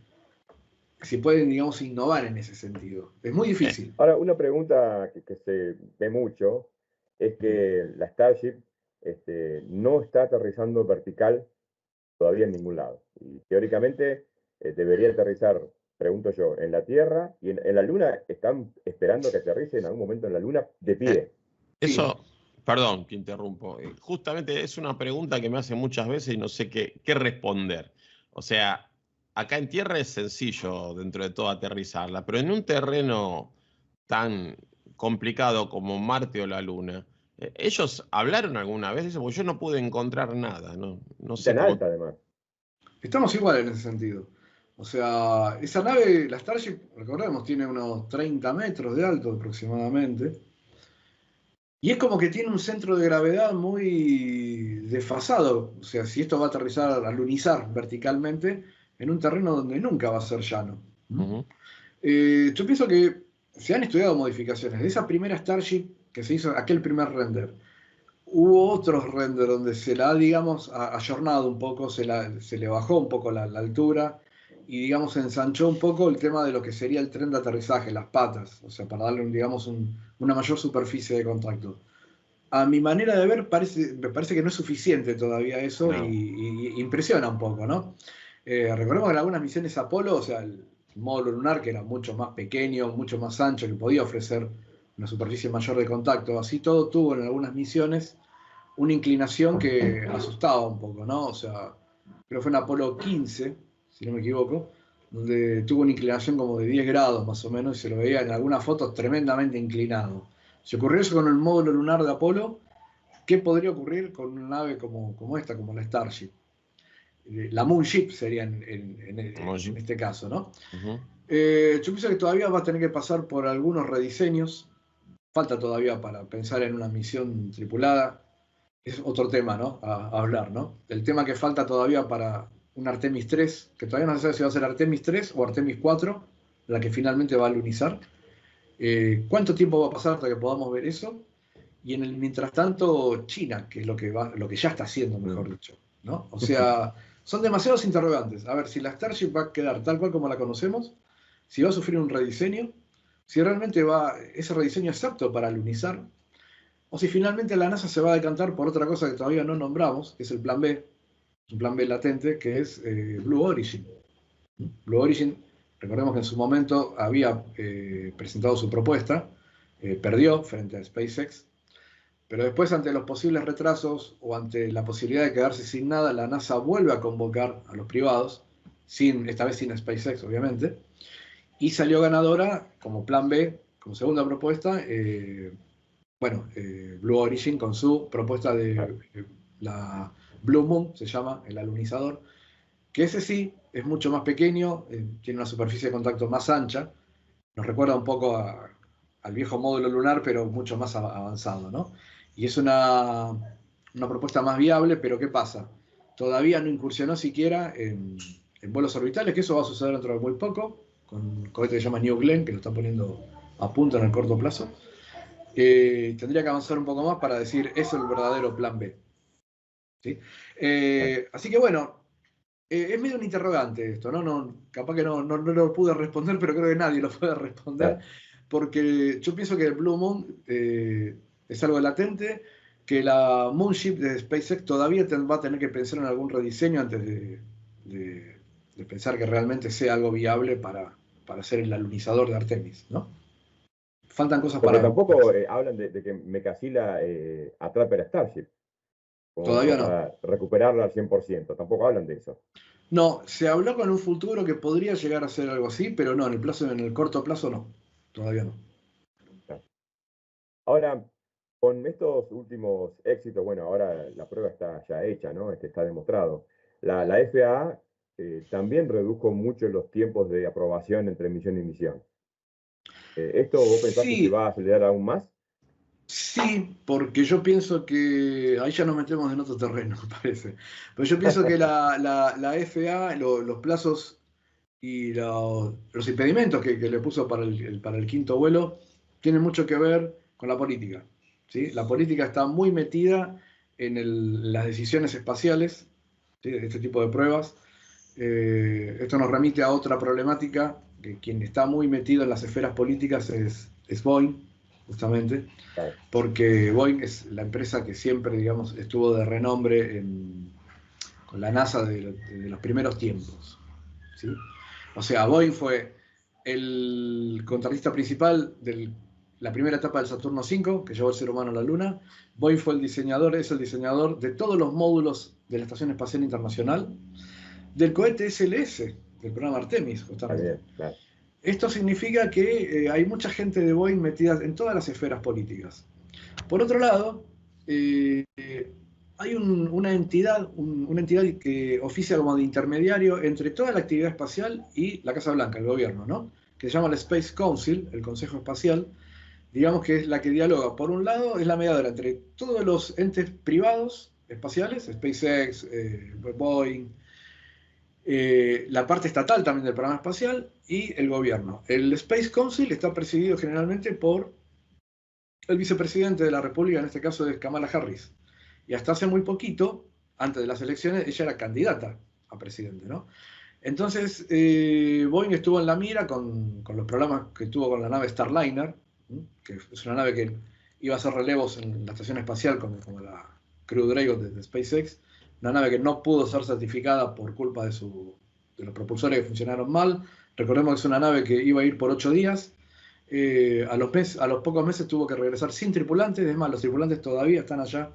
pueden, digamos, innovar en ese sentido. Es muy eh, difícil. Ahora, una pregunta que se ve mucho es que la Starship no está aterrizando vertical todavía en ningún lado. Y teóricamente debería aterrizar, pregunto yo, en la Tierra y en la Luna están esperando que aterrice en algún momento en la Luna de eh, pie. Sí. Eso, perdón que interrumpo. Justamente es una pregunta que me hacen muchas veces y no sé qué responder. O sea, acá en tierra es sencillo dentro de todo aterrizarla, pero en un terreno tan complicado como Marte o la Luna, ¿ellos hablaron alguna vez de eso? Porque yo no pude encontrar nada, no Está sé en cómo. alta además. Estamos igual en ese sentido. O sea, esa nave, la Starship, recordemos, tiene unos 30 metros de alto aproximadamente. Y es como que tiene un centro de gravedad muy desfasado. O sea, si esto va a aterrizar, a lunizar verticalmente en un terreno donde nunca va a ser llano. ¿Mm? Ujú. Yo pienso que se han estudiado modificaciones. De esa primera Starship que se hizo, aquel primer render, hubo otros render donde se la ha, digamos, ayornado un poco, se le bajó un poco la altura y, digamos, se ensanchó un poco el tema de lo que sería el tren de aterrizaje, las patas, o sea, para darle, digamos, una mayor superficie de contacto. A mi manera de ver, me parece que no es suficiente todavía eso No. y impresiona un poco, ¿no? Recordemos que en algunas misiones Apolo, o sea, el módulo lunar, que era mucho más pequeño, mucho más ancho, que podía ofrecer una superficie mayor de contacto, así todo tuvo en algunas misiones una inclinación que asustaba un poco, ¿no? O sea, creo que fue en Apolo 15, si no me equivoco, donde tuvo una inclinación como de 10 grados más o menos y se lo veía en algunas fotos tremendamente inclinado. Si ocurrió eso con el módulo lunar de Apolo, ¿qué podría ocurrir con una nave como esta, como la Starship? La Moonship sería en Emoji. este caso, ¿no? Ujú. Yo pienso que todavía va a tener que pasar por algunos rediseños. Falta todavía para pensar en una misión tripulada. Es otro tema, ¿no? A hablar, ¿no? El tema que falta todavía para un Artemis 3, que todavía no se sabe si va a ser Artemis 3 o Artemis 4, la que finalmente va a lunizar. ¿Cuánto tiempo va a pasar hasta que podamos ver eso? Y en el mientras tanto, China, que es lo que ya está haciendo, mejor Mm. dicho, ¿no? O sea, son demasiados interrogantes. A ver, si la Starship va a quedar tal cual como la conocemos, si va a sufrir un rediseño, si realmente ese rediseño es apto para lunizar, o si finalmente la NASA se va a decantar por otra cosa que todavía no nombramos, que es el plan B, un plan B latente, que es Blue Origin. Blue Origin, recordemos que en su momento había presentado su propuesta, perdió frente a SpaceX, Pero después, ante los posibles retrasos o ante la posibilidad de quedarse sin nada, la NASA vuelve a convocar a los privados, esta vez sin SpaceX, obviamente, y salió ganadora como plan B, como segunda propuesta, Blue Origin con su propuesta de la Blue Moon, se llama, el alunizador, que ese sí es mucho más pequeño, tiene una superficie de contacto más ancha, nos recuerda un poco al viejo módulo lunar, pero mucho más avanzado, ¿no? Y es una propuesta más viable, pero ¿qué pasa? Todavía no incursionó siquiera en vuelos orbitales, que eso va a suceder dentro de muy poco, con un cohete que se llama New Glenn, que lo están poniendo a punto en el corto plazo. Tendría que avanzar un poco más para decir, eso es el verdadero plan B. ¿Sí? Así que bueno, es medio un interrogante esto, ¿no? Capaz que no lo pude responder, pero creo que nadie lo puede responder, porque yo pienso que el Blue Moon es algo latente, que la Moonship de SpaceX todavía va a tener que pensar en algún rediseño antes de pensar que realmente sea algo viable para hacer el alunizador de Artemis, ¿no? Faltan cosas Porque para... tampoco hablan de que Mecasila atrape la Starship. Todavía no. Para recuperarla al 100%. Tampoco hablan de eso. No, se habló con un futuro que podría llegar a ser algo así, pero no, en el corto plazo no. Todavía no. Ahora, con estos últimos éxitos, bueno, ahora la prueba está ya hecha, ¿no? Está demostrado. La FAA también redujo mucho los tiempos de aprobación entre misión y misión. ¿Esto vos pensás que se va a acelerar aún más? Sí, porque yo pienso que, ahí ya nos metemos en otro terreno, me parece, pero yo pienso que la FAA, los plazos y los impedimentos que le puso para el quinto vuelo, tienen mucho que ver con la política, ¿sí? La política está muy metida en las decisiones espaciales, ¿sí? De este tipo de pruebas. Esto nos remite a otra problemática, que quien está muy metido en las esferas políticas es Boeing, justamente, porque Boeing es la empresa que siempre, digamos, estuvo de renombre con la NASA de los primeros tiempos, ¿sí? O sea, Boeing fue el contratista principal de la primera etapa del Saturno V, que llevó el ser humano a la Luna. Boeing es el diseñador de todos los módulos de la Estación Espacial Internacional, del cohete SLS, del programa Artemis, justamente. Claro. Esto significa que hay mucha gente de Boeing metida en todas las esferas políticas. Por otro lado, hay una entidad que oficia como de intermediario entre toda la actividad espacial y la Casa Blanca, el gobierno, ¿no? Que se llama el Space Council, el Consejo Espacial, digamos que es la que dialoga. Por un lado, es la mediadora entre todos los entes privados espaciales, SpaceX, Boeing, la parte estatal también del programa espacial y el gobierno. El Space Council está presidido generalmente por el vicepresidente de la República, en este caso es Kamala Harris. Y hasta hace muy poquito, antes de las elecciones, ella era candidata a presidente, ¿no? Entonces, Boeing estuvo en la mira con los problemas que tuvo con la nave Starliner, que es una nave que iba a hacer relevos en la estación espacial como la Crew Dragon de SpaceX, una nave que no pudo ser certificada por culpa de los propulsores que funcionaron mal. Recordemos que es una nave que iba a ir por 8 días. A los pocos meses tuvo que regresar sin tripulantes. Es más, los tripulantes todavía están allá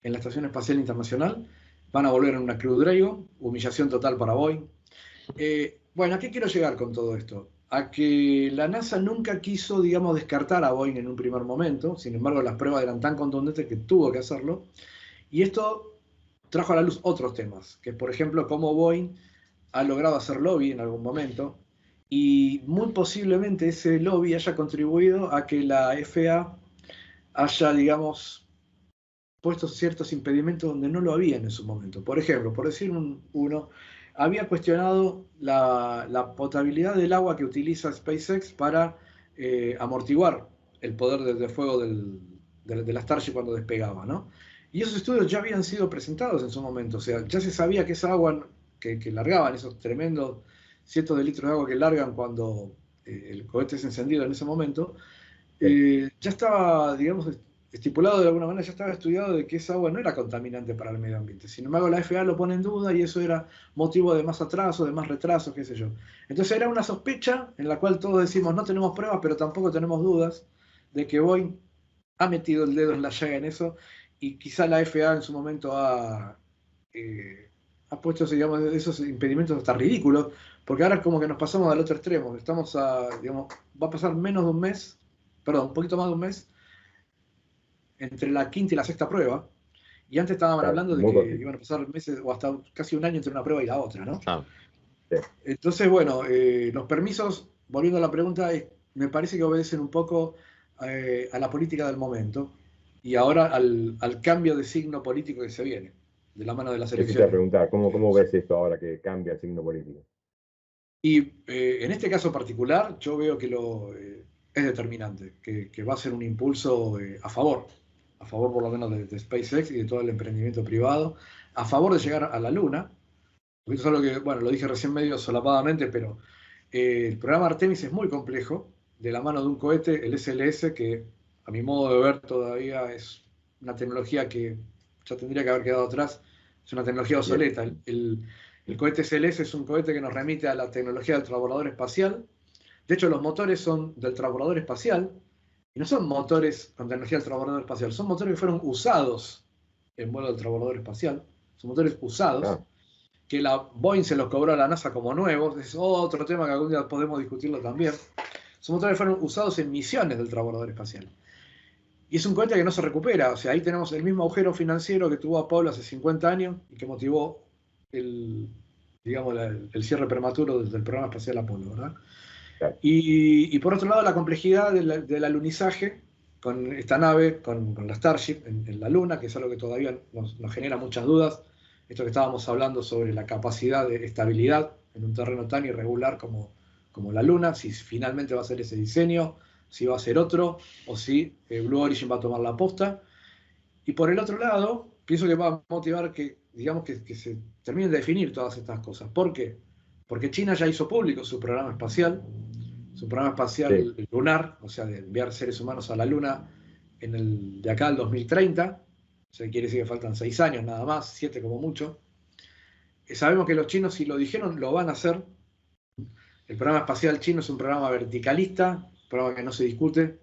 en la Estación Espacial Internacional. Van a volver en una Crew Dragon. Humillación total para Boeing. Bueno, ¿a qué quiero llegar con todo esto? A que la NASA nunca quiso, digamos, descartar a Boeing en un primer momento. Sin embargo, las pruebas eran tan contundentes que tuvo que hacerlo. Y esto trajo a la luz otros temas, que por ejemplo, cómo Boeing ha logrado hacer lobby en algún momento, y muy posiblemente ese lobby haya contribuido a que la FAA haya, digamos, puesto ciertos impedimentos donde no lo habían en su momento. Por ejemplo, por decir uno, había cuestionado la potabilidad del agua que utiliza SpaceX para amortiguar el poder de fuego de la Starship cuando despegaba, ¿no? Y esos estudios ya habían sido presentados en su momento, o sea, ya se sabía que esa agua que largaban, esos tremendos cientos de litros de agua que largan cuando el cohete es encendido en ese momento, ya estaba, digamos, estipulado de alguna manera, ya estaba estudiado de que esa agua no era contaminante para el medio ambiente. Sin embargo, la FAA lo pone en duda y eso era motivo de más atraso, de más retraso, qué sé yo. Entonces era una sospecha en la cual todos decimos no tenemos pruebas, pero tampoco tenemos dudas de que Boeing ha metido el dedo en la llaga en eso, y quizá la FAA en su momento ha puesto, digamos, esos impedimentos hasta ridículos, porque ahora como que nos pasamos al otro extremo. Estamos digamos, va a pasar menos de un mes, perdón, un poquito más de un mes, entre la quinta y la sexta prueba, y antes estaban hablando de que iban a pasar meses o hasta casi un año entre una prueba y la otra, ¿no? Claro. Entonces, bueno, los permisos, volviendo a la pregunta, me parece que obedecen un poco a la política del momento y ahora al cambio de signo político que se viene, de la mano de las elecciones. Te preguntar, ¿cómo ves esto ahora que cambia el signo político? Y en este caso particular, yo veo que es determinante, que va a ser un impulso a favor por lo menos de SpaceX y de todo el emprendimiento privado, a favor de llegar a la Luna. Porque esto es algo que, bueno, lo dije recién medio solapadamente, pero el programa Artemis es muy complejo, de la mano de un cohete, el SLS, que a mi modo de ver todavía es una tecnología que ya tendría que haber quedado atrás, es una tecnología obsoleta. El cohete SLS es un cohete que nos remite a la tecnología del transbordador espacial. De hecho, los motores son del transbordador espacial, y no son motores con tecnología del transbordador espacial, son motores que fueron usados en vuelo del transbordador espacial, son motores usados, que la Boeing se los cobró a la NASA como nuevos, es otro tema que algún día podemos discutirlo también. Son motores que fueron usados en misiones del transbordador espacial. Y es un cohete que no se recupera, o sea, ahí tenemos el mismo agujero financiero que tuvo Apolo hace 50 años y que motivó digamos, el cierre prematuro del programa espacial Apolo, ¿verdad? Y por otro lado, la complejidad del alunizaje con esta nave, con la Starship en la Luna, que es algo que todavía nos genera muchas dudas. Esto que estábamos hablando sobre la capacidad de estabilidad en un terreno tan irregular como la Luna, si finalmente va a ser ese diseño, si va a ser otro, o si Blue Origin va a tomar la posta. Y por el otro lado, pienso que va a motivar que, digamos, que se terminen de definir todas estas cosas. ¿Por qué? Porque China ya hizo público su programa espacial lunar, o sea, de enviar seres humanos a la Luna de acá al 2030. O sea, quiere decir que faltan 6 años nada más, 7 como mucho. Sabemos que los chinos, si lo dijeron, lo van a hacer. El programa espacial chino es un programa verticalista, un programa que no se discute.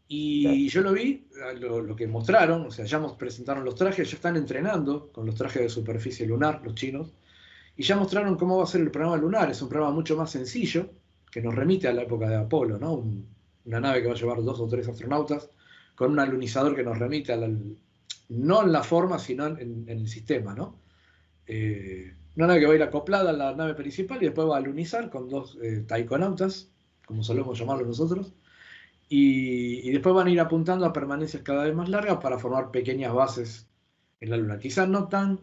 Y yo lo vi, lo que mostraron, o sea, ya presentaron los trajes, ya están entrenando con los trajes de superficie lunar, los chinos, y ya mostraron cómo va a ser el programa lunar. Es un programa mucho más sencillo, que nos remite a la época de Apolo, ¿no? Una nave que va a llevar 2 o 3 astronautas, con un alunizador que nos remite no en la forma, sino en el sistema, ¿no? Una nave que va a ir acoplada a la nave principal y después va a alunizar con 2 taikonautas, como solemos llamarlos nosotros, y después van a ir apuntando a permanencias cada vez más largas para formar pequeñas bases en la Luna. Quizás no tan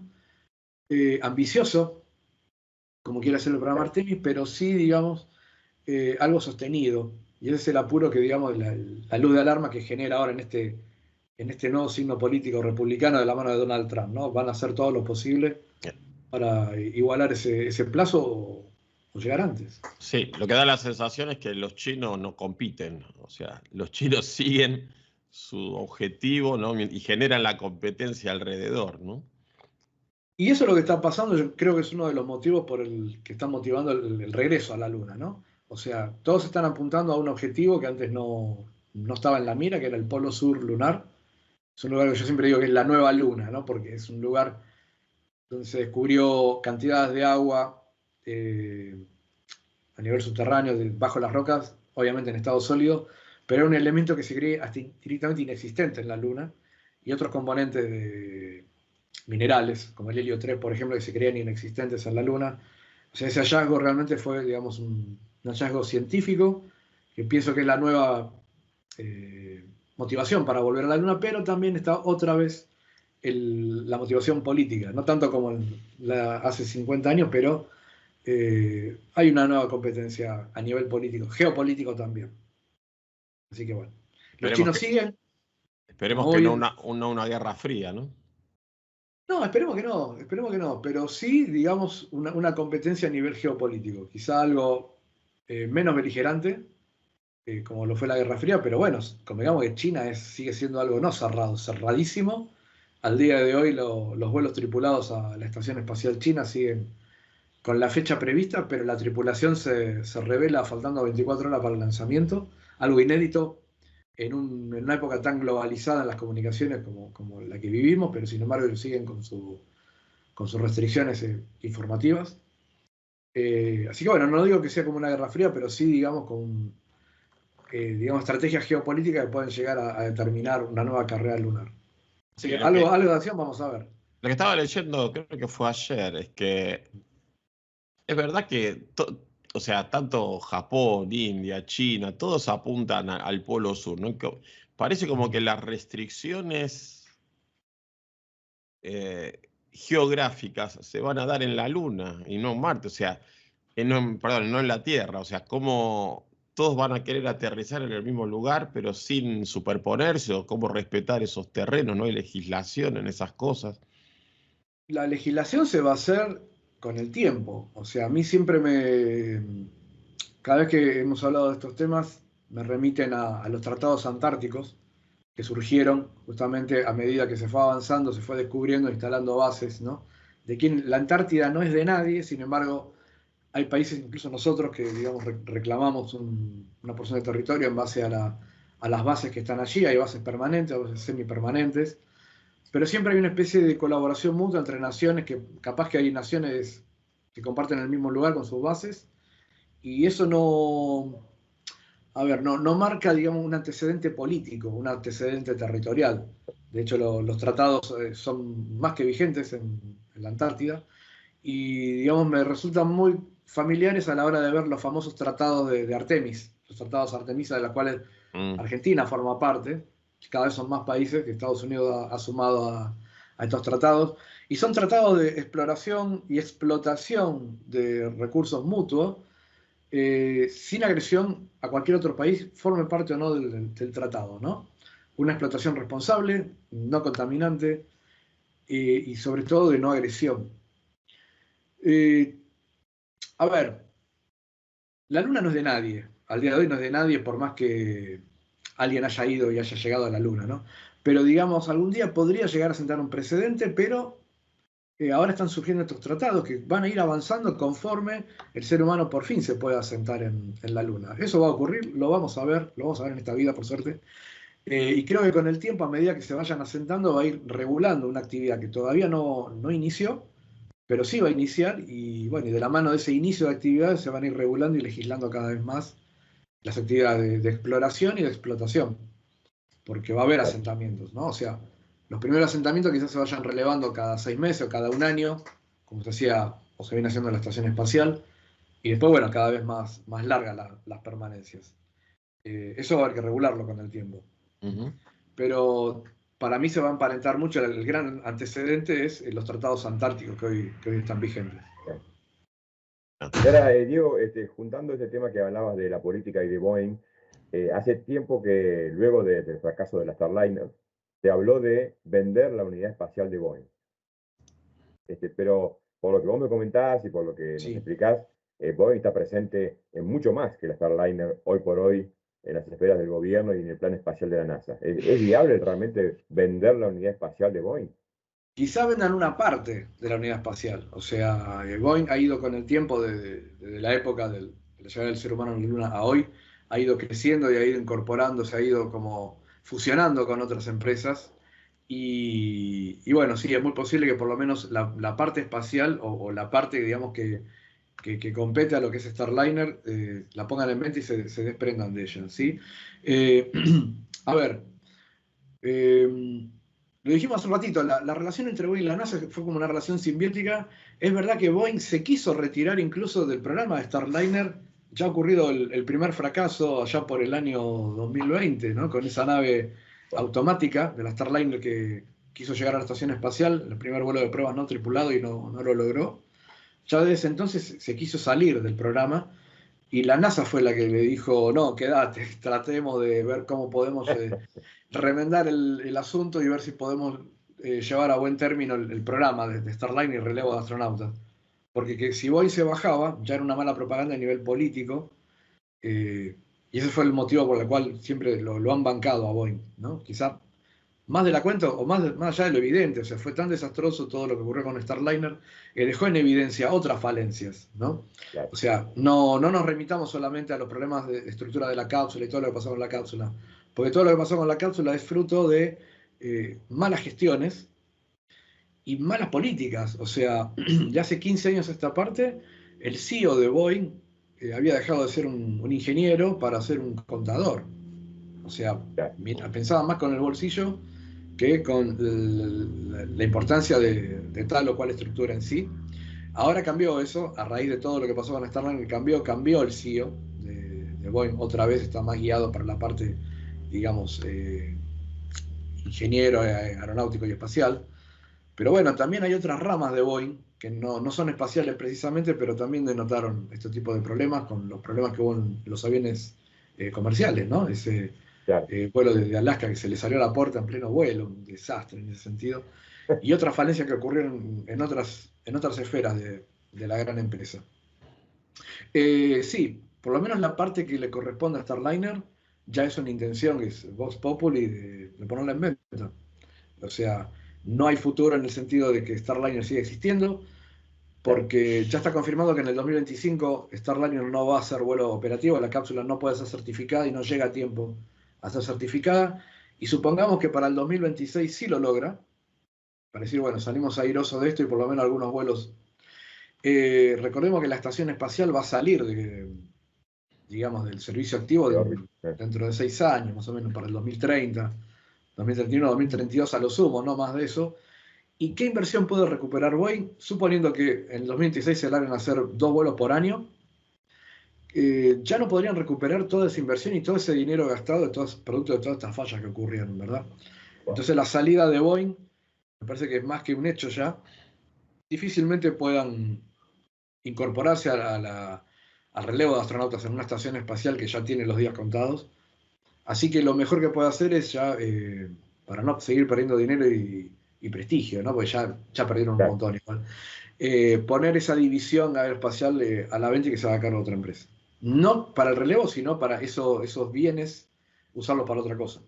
ambicioso como quiere hacer el programa Artemis, pero sí, digamos, algo sostenido. Y ese es el apuro que, digamos, la luz de alarma que genera ahora en este nuevo signo político republicano de la mano de Donald Trump, ¿no? Van a hacer todo lo posible para igualar ese plazo o llegar antes. Sí, lo que da la sensación es que los chinos no compiten, o sea, los chinos siguen su objetivo, ¿no? Y generan la competencia alrededor, ¿no? Y eso es lo que está pasando, yo creo que es uno de los motivos por el que están motivando el regreso a la Luna, ¿no? O sea, todos están apuntando a un objetivo que antes no estaba en la mira, que era el Polo Sur lunar. Es un lugar que yo siempre digo que es la nueva Luna, ¿no? Porque es un lugar donde se descubrió cantidades de agua a nivel subterráneo, bajo las rocas, obviamente en estado sólido, pero era un elemento que se cree hasta directamente inexistente en la Luna, y otros componentes de minerales, como el helio 3, por ejemplo, que se creían inexistentes en la Luna. O sea, ese hallazgo realmente fue, digamos, un hallazgo científico, que pienso que es la nueva motivación para volver a la Luna, pero también está otra vez la motivación política, no tanto como hace 50 años, pero hay una nueva competencia a nivel político, geopolítico también. Así que bueno, los chinos siguen. Esperemos que no una guerra fría, ¿no? No, esperemos que no, pero sí, digamos, una competencia a nivel geopolítico, quizá algo menos beligerante, como lo fue la Guerra Fría, pero bueno, convengamos que China sigue siendo algo no cerrado, cerradísimo. Al día de hoy los vuelos tripulados a la Estación Espacial China siguen con la fecha prevista, pero la tripulación se revela faltando 24 horas para el lanzamiento, algo inédito en una época tan globalizada en las comunicaciones como la que vivimos, pero sin embargo siguen con sus restricciones informativas. Así que bueno, no digo que sea como una guerra fría, pero sí, digamos, con estrategias geopolíticas que pueden llegar a determinar una nueva carrera lunar. Así que algo de acción vamos a ver. Lo que estaba leyendo, creo que fue ayer, es que es verdad que, o sea, tanto Japón, India, China, todos apuntan al Polo Sur, ¿no? Parece como que las restricciones geográficas se van a dar en la Luna y no en Marte, o sea, perdón, no en la Tierra, o sea, cómo todos van a querer aterrizar en el mismo lugar, pero sin superponerse, o cómo respetar esos terrenos, ¿no hay legislación en esas cosas? La legislación se va a hacer con el tiempo. O sea, a mí siempre cada vez que hemos hablado de estos temas, me remiten a los tratados antárticos que surgieron justamente a medida que se fue avanzando, se fue descubriendo, instalando bases, ¿no? De que la Antártida no es de nadie, sin embargo, hay países, incluso nosotros, que digamos reclamamos una porción de territorio en base a las bases que están allí. Hay bases permanentes, bases semipermanentes, pero siempre hay una especie de colaboración mutua entre naciones, que capaz que hay naciones que comparten el mismo lugar con sus bases, y eso no marca, digamos, un antecedente político, un antecedente territorial. De hecho, los tratados son más que vigentes en la Antártida, y digamos, me resultan muy familiares a la hora de ver los famosos tratados de Artemis, los tratados Artemisa, de los cuales Argentina forma parte. Cada vez son más países que Estados Unidos ha sumado a estos tratados, y son tratados de exploración y explotación de recursos mutuos, sin agresión a cualquier otro país, forme parte o no del tratado, ¿no? Una explotación responsable, no contaminante, y sobre todo de no agresión. A ver, la Luna no es de nadie, al día de hoy no es de nadie, por más que alguien haya ido y haya llegado a la Luna, ¿no? Pero digamos, algún día podría llegar a sentar un precedente, pero ahora están surgiendo estos tratados que van a ir avanzando conforme el ser humano por fin se pueda asentar en la Luna. Eso va a ocurrir, lo vamos a ver en esta vida, por suerte. Y creo que con el tiempo, a medida que se vayan asentando, va a ir regulando una actividad que todavía no inició, pero sí va a iniciar, y bueno, y de la mano de ese inicio de actividades se van a ir regulando y legislando cada vez más las actividades de exploración y de explotación, porque va a haber asentamientos, ¿no? O sea, los primeros asentamientos quizás se vayan relevando cada 6 meses o cada un año, como se hacía o se viene haciendo en la estación espacial, y después, bueno, cada vez más largas las permanencias. Eso va a haber que regularlo con el tiempo. Pero para mí se va a emparentar mucho, el gran antecedente es los tratados antárticos que hoy están vigentes. Y ahora, Diego, juntando este tema que hablabas de la política y de Boeing, hace tiempo que luego del fracaso de la Starliner, se habló de vender la unidad espacial de Boeing. Pero por lo que vos me comentás y por lo que nos explicás, Boeing está presente en mucho más que la Starliner hoy por hoy en las esferas del gobierno y en el plan espacial de la NASA. ¿Es viable realmente vender la unidad espacial de Boeing? Quizá vendan una parte de la unidad espacial. O sea, Boeing ha ido con el tiempo, desde la época de la llegada del ser humano a la Luna a hoy, ha ido creciendo y ha ido incorporándose, ha ido como fusionando con otras empresas. Y bueno, sí, es muy posible que por lo menos la parte espacial o la parte, digamos, que compete a lo que es Starliner, la pongan en mente y se desprendan de ella, ¿sí? A ver, lo dijimos hace un ratito, la relación entre Boeing y la NASA fue como una relación simbiótica. Es verdad que Boeing se quiso retirar incluso del programa de Starliner. Ya ha ocurrido el primer fracaso allá por el año 2020, ¿no? Con esa nave automática de la Starliner que quiso llegar a la estación espacial, el primer vuelo de pruebas no tripulado, y no lo logró. Ya desde entonces se quiso salir del programa, y la NASA fue la que le dijo, no, quédate, tratemos de ver cómo podemos remendar el asunto y ver si podemos llevar a buen término el programa de Starliner y relevo de astronautas. Porque si Boeing se bajaba, ya era una mala propaganda a nivel político, y ese fue el motivo por el cual siempre lo han bancado a Boeing, ¿no? Quizá más de la cuenta o más allá de lo evidente. O sea, fue tan desastroso todo lo que ocurrió con Starliner que dejó en evidencia otras falencias, ¿no? Claro. O sea, no nos remitamos solamente a los problemas de estructura de la cápsula y todo lo que pasó con la cápsula, Porque todo lo que pasó con la cápsula es fruto de malas gestiones y malas políticas. O sea, ya hace 15 años a esta parte, el CEO de Boeing había dejado de ser un ingeniero para ser un contador. O sea, pensaba más con el bolsillo que con la importancia de tal o cual estructura en sí. Ahora cambió eso, a raíz de todo lo que pasó con Starliner, cambió el CEO de Boeing, otra vez está más guiado para la parte, digamos, ingeniero aeronáutico y espacial. Pero bueno, también hay otras ramas de Boeing que no son espaciales precisamente, pero también denotaron este tipo de problemas con los problemas que hubo en los aviones comerciales, ¿no? Ese vuelo desde Alaska que se le salió la puerta en pleno vuelo, un desastre en ese sentido. Y otras falencias que ocurrieron en otras esferas de la gran empresa. Sí, por lo menos la parte que le corresponde a Starliner ya es una intención, que es Vox Populi, de ponerla en venta. O sea, no hay futuro en el sentido de que Starliner sigue existiendo, porque ya está confirmado que en el 2025 Starliner no va a hacer vuelo operativo, la cápsula no puede ser certificada y no llega a tiempo a ser certificada. Y supongamos que para el 2026 sí lo logra, para decir, bueno, salimos airosos de esto y por lo menos algunos vuelos. Recordemos que la estación espacial va a salir digamos, del servicio activo dentro de 6 años, más o menos, para el 2030, 2031, 2032 a lo sumo, no más de eso. ¿Y qué inversión puede recuperar Boeing? Suponiendo que en el 2026 se larguen a hacer 2 vuelos por año, ya no podrían recuperar toda esa inversión y todo ese dinero gastado producto de todas estas fallas que ocurrieron, ¿verdad? Entonces la salida de Boeing, me parece que es más que un hecho ya, difícilmente puedan incorporarse al relevo de astronautas en una estación espacial que ya tiene los días contados. Así que lo mejor que puede hacer es ya, para no seguir perdiendo dinero y prestigio, ¿no? Porque ya perdieron un montón igual, poner esa división aeroespacial a la venta y que se haga cargo de otra empresa. No para el relevo, sino para esos bienes, usarlos para otra cosa.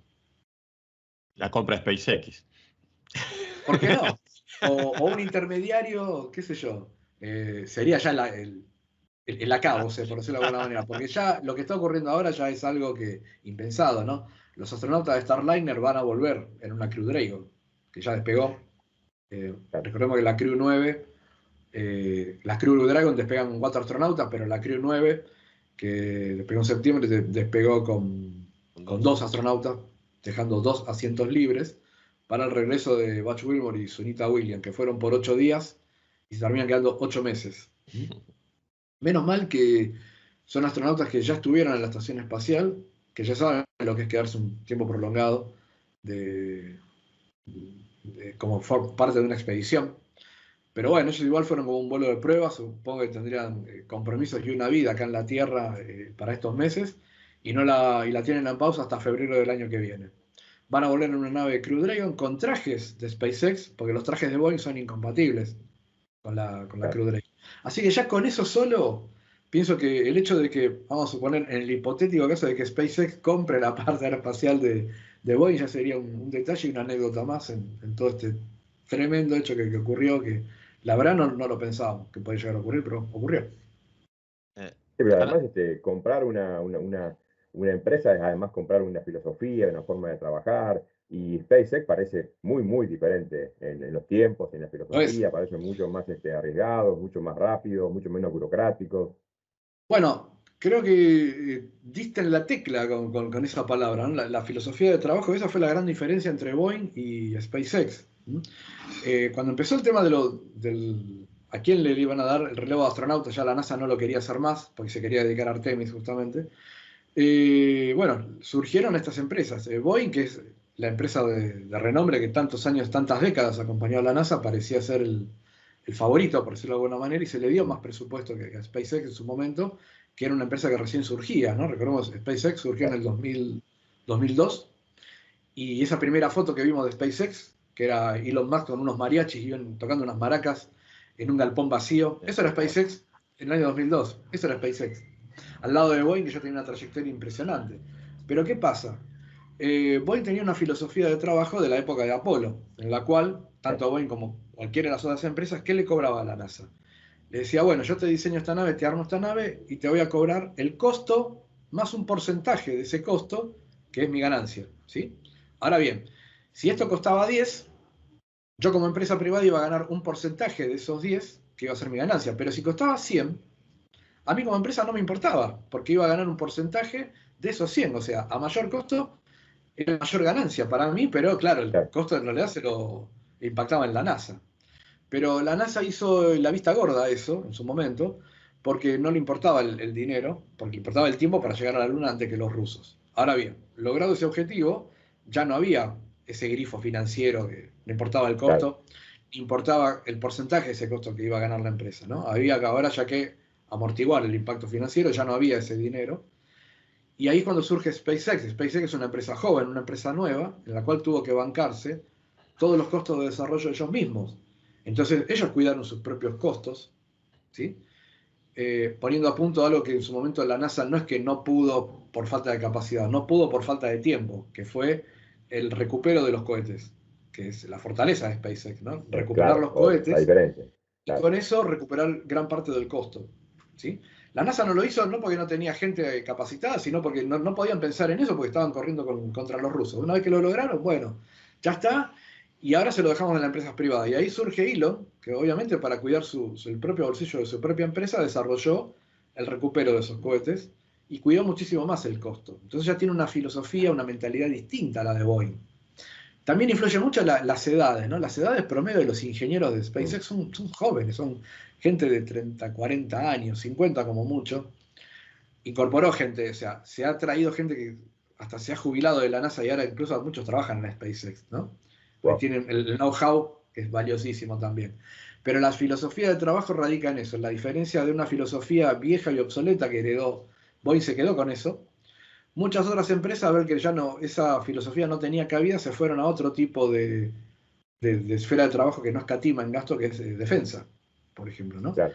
La compra de SpaceX. ¿Por qué no? O un intermediario, qué sé yo, sería ya el acabose, por decirlo de alguna manera, porque ya lo que está ocurriendo ahora ya es algo impensado, ¿no? Los astronautas de Starliner van a volver en una Crew Dragon, que ya despegó. Recordemos que la Crew 9, las Crew Dragon despegan 4 astronautas, pero la Crew 9, que despegó en septiembre, despegó con 2 astronautas, dejando 2 asientos libres para el regreso de Butch Wilmore y Sunita Williams, que fueron por 8 días y se terminan quedando 8 meses. Menos mal que son astronautas que ya estuvieron en la estación espacial, que ya saben lo que es quedarse un tiempo prolongado como parte de una expedición. Pero bueno, ellos igual fueron como un vuelo de prueba, supongo que tendrían compromisos y una vida acá en la Tierra para estos meses, y la tienen en pausa hasta febrero del año que viene. Van a volver en una nave Crew Dragon con trajes de SpaceX, porque los trajes de Boeing son incompatibles con la Crew Dragon. Así que ya con eso solo, pienso que el hecho de que, vamos a suponer, en el hipotético caso de que SpaceX compre la parte aeroespacial de Boeing, ya sería un detalle y una anécdota más en todo este tremendo hecho que ocurrió, que la verdad no lo pensábamos que podía llegar a ocurrir, pero ocurrió. Sí, pero además comprar una empresa es además comprar una filosofía, una forma de trabajar, y SpaceX parece muy, muy diferente en los tiempos, en la filosofía, parece mucho más arriesgado, mucho más rápido, mucho menos burocrático. Bueno, creo que diste en la tecla con esa palabra, ¿no? La filosofía de trabajo, esa fue la gran diferencia entre Boeing y SpaceX. Cuando empezó el tema a quién le iban a dar el relevo de astronautas, ya la NASA no lo quería hacer más, porque se quería dedicar a Artemis justamente. Bueno, surgieron estas empresas. Boeing, que es la empresa de renombre que tantos años, tantas décadas acompañó a la NASA, parecía ser el favorito, por decirlo de alguna manera, y se le dio más presupuesto que a SpaceX en su momento, que era una empresa que recién surgía, ¿no? Recordemos, SpaceX surgió en el 2002, y esa primera foto que vimos de SpaceX, que era Elon Musk con unos mariachis tocando unas maracas en un galpón vacío, eso era SpaceX en el año 2002, eso era SpaceX. Al lado de Boeing, que ya tenía una trayectoria impresionante. Pero ¿qué pasa? Boeing tenía una filosofía de trabajo de la época de Apolo, en la cual, tanto Boeing como cualquiera de las otras empresas, ¿qué le cobraba a la NASA? Le decía, bueno, yo te diseño esta nave, te armo esta nave y te voy a cobrar el costo más un porcentaje de ese costo que es mi ganancia, ¿sí? Ahora bien, si esto costaba 10, yo como empresa privada iba a ganar un porcentaje de esos 10, que iba a ser mi ganancia, pero si costaba 100, a mí como empresa no me importaba, porque iba a ganar un porcentaje de esos 100, o sea, a mayor costo, era mayor ganancia para mí, pero claro, el Claro. costo en realidad se lo impactaba en la NASA. Pero la NASA hizo la vista gorda a eso en su momento, porque no le importaba el dinero, porque le importaba el tiempo para llegar a la Luna antes que los rusos. Ahora bien, logrado ese objetivo, ya no había ese grifo financiero que no importaba el Claro. costo, importaba el porcentaje de ese costo que iba a ganar la empresa, ¿no? Había que ahora ya que amortiguar el impacto financiero, ya no había ese dinero. Y ahí es cuando surge SpaceX. SpaceX es una empresa joven, una empresa nueva, en la cual tuvo que bancarse todos los costos de desarrollo ellos mismos. Entonces, ellos cuidaron sus propios costos, ¿sí? Poniendo a punto algo que en su momento la NASA no es que no pudo por falta de capacidad, no pudo por falta de tiempo, que fue el recupero de los cohetes, que es la fortaleza de SpaceX, ¿no? Recuperar Claro, los la cohetes diferencia. y Claro. con eso recuperar gran parte del costo, ¿sí? La NASA no lo hizo no porque no tenía gente capacitada, sino porque no podían pensar en eso porque estaban corriendo contra los rusos. Una vez que lo lograron, bueno, ya está, y ahora se lo dejamos a las empresas privadas. Y ahí surge Elon, que obviamente para cuidar el propio bolsillo de su propia empresa desarrolló el recupero de esos cohetes y cuidó muchísimo más el costo. Entonces ya tiene una filosofía, una mentalidad distinta a la de Boeing. También influye mucho las edades, ¿no? Las edades promedio de los ingenieros de SpaceX son jóvenes, son gente de 30, 40 años, 50 como mucho. Incorporó gente, o sea, se ha traído gente que hasta se ha jubilado de la NASA y ahora incluso muchos trabajan en la SpaceX, ¿no? Porque Wow. tienen el know-how, que es valiosísimo también. Pero la filosofía de trabajo radica en eso, en la diferencia de una filosofía vieja y obsoleta que heredó, Boeing se quedó con eso. Muchas otras empresas, a ver que ya no, esa filosofía no tenía cabida, se fueron a otro tipo de esfera de trabajo que no escatima en gasto, que es defensa, por ejemplo, ¿no? Claro.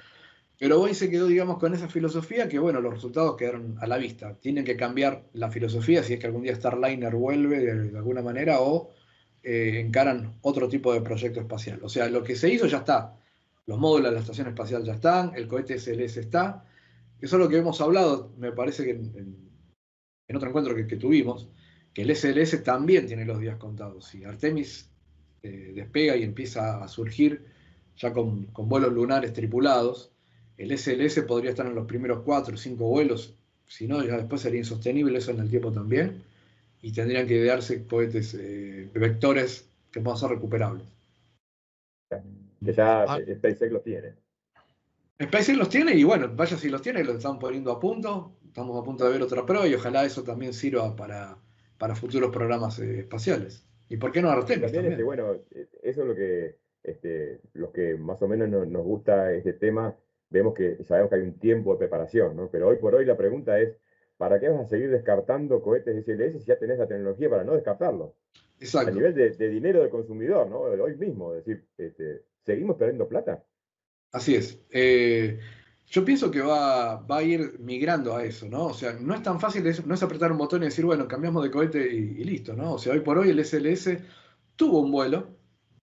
Pero Boeing se quedó, digamos, con esa filosofía que, bueno, los resultados quedaron a la vista. Tienen que cambiar la filosofía si es que algún día Starliner vuelve de alguna manera o encaran otro tipo de proyecto espacial. O sea, lo que se hizo ya está. Los módulos de la estación espacial ya están, el cohete SLS está. Eso es lo que hemos hablado, me parece que en otro encuentro que tuvimos, que el SLS también tiene los días contados. Si Artemis despega y empieza a surgir ya con vuelos lunares tripulados, el SLS podría estar en los primeros 4 o 5 vuelos, si no, ya después sería insostenible eso en el tiempo también, y tendrían que idearse cohetes, vectores que puedan ser recuperables. Que ya Ah, SpaceX lo tiene. SpaceX los tiene y bueno, vaya si los tiene, los están poniendo a punto, estamos a punto de ver otra prueba y ojalá eso también sirva para futuros programas espaciales. ¿Y por qué no Y Artemis también, también? bueno, eso es lo que los que más o menos nos gusta este tema, vemos que sabemos que hay un tiempo de preparación, ¿no? Pero hoy por hoy la pregunta es, ¿para qué vas a seguir descartando cohetes SLS si ya tenés la tecnología para no descartarlo? A Exacto. nivel de dinero del consumidor, ¿no? De hoy mismo, es decir, ¿seguimos perdiendo plata? Así es. Yo pienso que va a ir migrando a eso, ¿no? O sea, no es tan fácil, no es apretar un botón y decir, bueno, cambiamos de cohete y listo, ¿no? O sea, hoy por hoy el SLS tuvo un vuelo,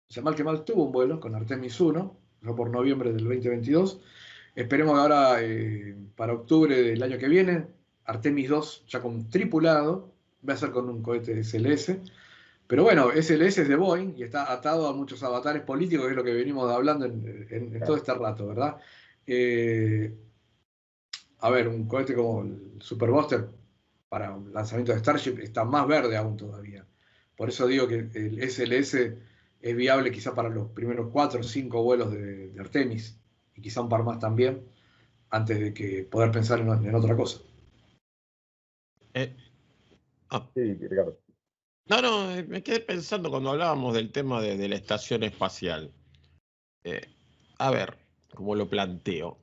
o sea, mal que mal tuvo un vuelo con Artemis 1, ya por noviembre del 2022. Esperemos que ahora, para octubre del año que viene, Artemis 2 ya con tripulado, va a ser con un cohete SLS. Pero bueno, SLS es de Boeing y está atado a muchos avatares políticos, que es lo que venimos hablando en todo Claro. este rato, ¿verdad? Eh, a ver, un cohete como el Super Booster para un lanzamiento de Starship está más verde aún todavía. Por eso digo que el SLS es viable quizá para los primeros 4 o 5 vuelos de Artemis y quizá un par más también, antes de que poder pensar en otra cosa. eh, ah, Sí, Ricardo. no, no, me quedé pensando cuando hablábamos del tema de la estación espacial. Eh, a ver, como lo planteo.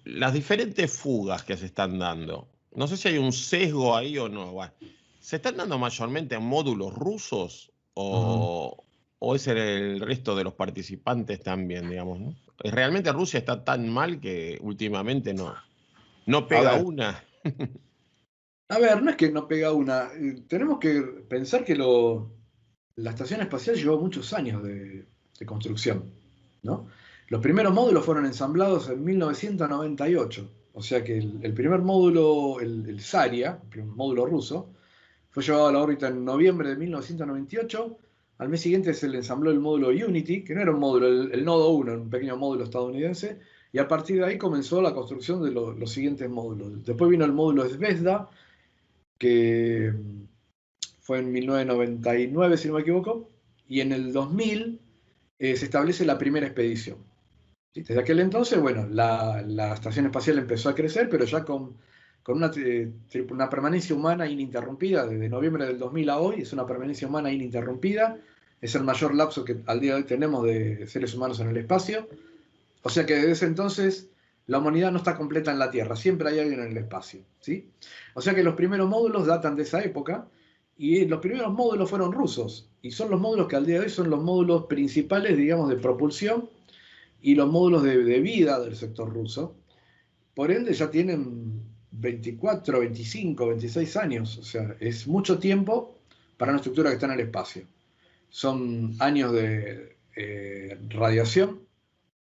Las diferentes fugas que se están dando, no sé si hay un sesgo ahí o no. Bueno, ¿se están dando mayormente en módulos rusos Ujú. o es en el resto de los participantes también, digamos, ¿no? ¿Realmente Rusia está tan mal que últimamente no A pega ver, una? no es que no pega una. Tenemos que pensar que la estación espacial llevó muchos años de construcción, ¿no? Los primeros módulos fueron ensamblados en 1998, o sea que el primer módulo, el Zarya, el primer módulo ruso, Fue llevado a la órbita en noviembre de 1998. Al mes siguiente se le ensambló el módulo Unity, que no era un módulo, el Nodo 1, un pequeño módulo estadounidense, y a partir de ahí comenzó la construcción de los siguientes módulos. Después vino el módulo Zvezda, que fue en 1999, si no me equivoco, y en el 2000 se establece la primera expedición. ¿Sí? Desde aquel entonces, bueno, la estación espacial empezó a crecer, pero ya con una permanencia humana ininterrumpida, desde noviembre del 2000 a hoy, es una permanencia humana ininterrumpida, es el mayor lapso que al día de hoy tenemos de seres humanos en el espacio, o sea que desde ese entonces la humanidad no está completa en la Tierra, siempre hay alguien en el espacio, ¿sí? O sea que los primeros módulos datan de esa época, y los primeros módulos fueron rusos, y son los módulos que al día de hoy son los módulos principales, digamos, de propulsión, y los módulos de vida del sector ruso. Por ende ya tienen 24, 25, 26 años, o sea, es mucho tiempo para una estructura que está en el espacio. Son años de radiación,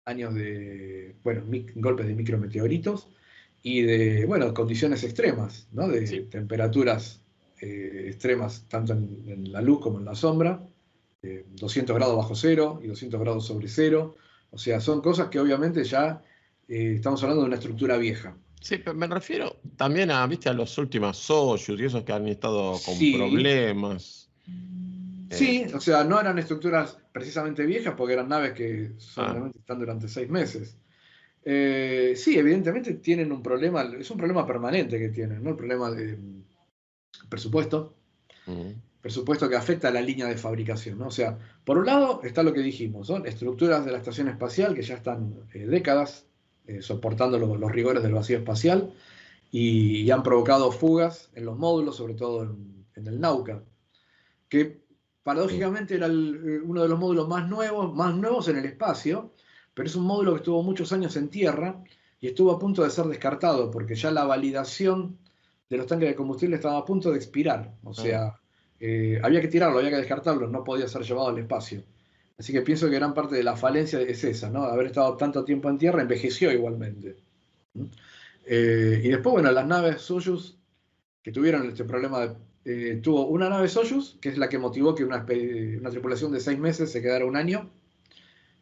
años de, bueno, golpes de micrometeoritos y de, bueno, condiciones extremas, ¿no? De Sí. temperaturas extremas, tanto en la luz como en la sombra, 200 grados bajo cero y 200 grados sobre cero. O sea, son cosas que obviamente ya estamos hablando de una estructura vieja. Sí, pero me refiero también a, viste, a los últimos Soyuz y esos que han estado con Sí, problemas. sí, o sea, no eran estructuras precisamente viejas porque eran naves que Ah, solamente están durante 6 meses. Sí, evidentemente tienen un problema, es un problema permanente que tienen, ¿no? El problema de presupuesto, mm, presupuesto que afecta a la línea de fabricación, ¿no? O sea, por un lado está lo que dijimos, son estructuras de la estación espacial que ya están décadas soportando los rigores del vacío espacial y han provocado fugas en los módulos, sobre todo en el Nauka, que paradójicamente era uno de los módulos más nuevos en el espacio, pero es un módulo que estuvo muchos años en tierra y estuvo a punto de ser descartado porque ya la validación de los tanques de combustible estaba a punto de expirar. O sea, había que tirarlo, había que descartarlo, no podía ser llevado al espacio. Así que pienso que gran parte de la falencia es esa, ¿no? Haber estado tanto tiempo en tierra envejeció igualmente. Y después, bueno, las naves Soyuz que tuvieron este problema tuvo una nave Soyuz, que es la que motivó que una tripulación de 6 meses se quedara un año.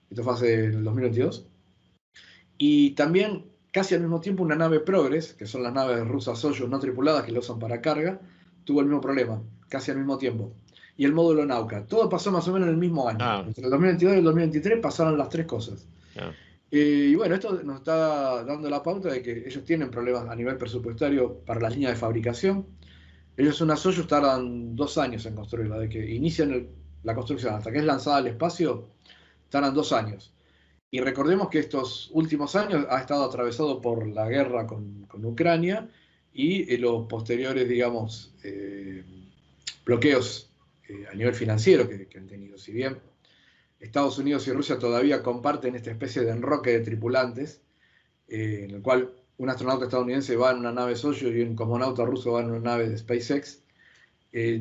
Esto fue hace en el 2022. Y también, casi al mismo tiempo, una nave Progress, que son las naves rusas Soyuz no tripuladas que lo usan para carga, tuvo el mismo problema, casi al mismo tiempo. Y el módulo Nauka. Todo pasó más o menos en el mismo año. Ah. Entre el 2022 y el 2023 pasaron las 3 cosas. ah, Y bueno, esto nos está dando la pauta de que ellos tienen problemas a nivel presupuestario para las líneas de fabricación. Ellos una Soyuz tardan 2 años en construirla, de que inician la construcción hasta que es lanzada al espacio, tardan 2 años. Y recordemos que estos últimos años ha estado atravesado por la guerra con Ucrania y los posteriores, digamos, bloqueos a nivel financiero que han tenido. Si bien Estados Unidos y Rusia todavía comparten esta especie de enroque de tripulantes, en el cual un astronauta estadounidense va en una nave Soyuz y un cosmonauta ruso va en una nave de SpaceX,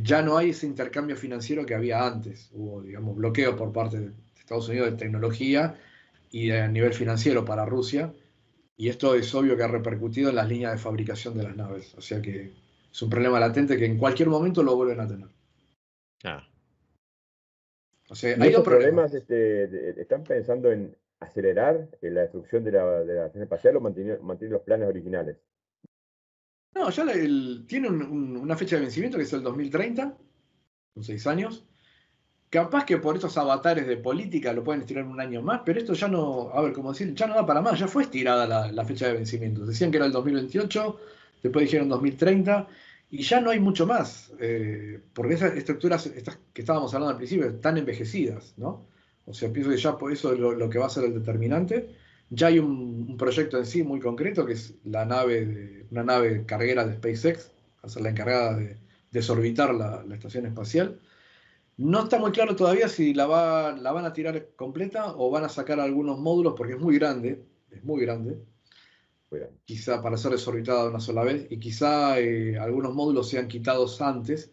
ya no hay ese intercambio financiero que había antes. Hubo, digamos, bloqueo por parte de Estados Unidos de tecnología y a nivel financiero para Rusia, y esto es obvio que ha repercutido en las líneas de fabricación de las naves. O sea que es un problema latente que en cualquier momento lo vuelven a tener. ah. O sea, ¿Y hay dos esos problemas. problemas están pensando en acelerar la destrucción de la estación espacial o mantener los planes originales? No, ya tiene una fecha de vencimiento que es el 2030, son 6 años. Capaz que por estos avatares de política lo pueden estirar un año más, pero esto ya no, a ver, como decir, ya no da para más, ya fue estirada la fecha de vencimiento. Decían que era el 2028, después dijeron 2030, y ya no hay mucho más, porque esas estructuras estas que estábamos hablando al principio están envejecidas, ¿no? O sea, pienso que ya por eso es lo que va a ser el determinante. Ya hay un proyecto en sí muy concreto, que es una nave carguera de SpaceX, va a ser la encargada de desorbitar la estación espacial. No está muy claro todavía si la van a tirar completa o van a sacar algunos módulos porque es muy grande, Bueno, quizá para ser desorbitada de una sola vez, y quizá algunos módulos sean quitados antes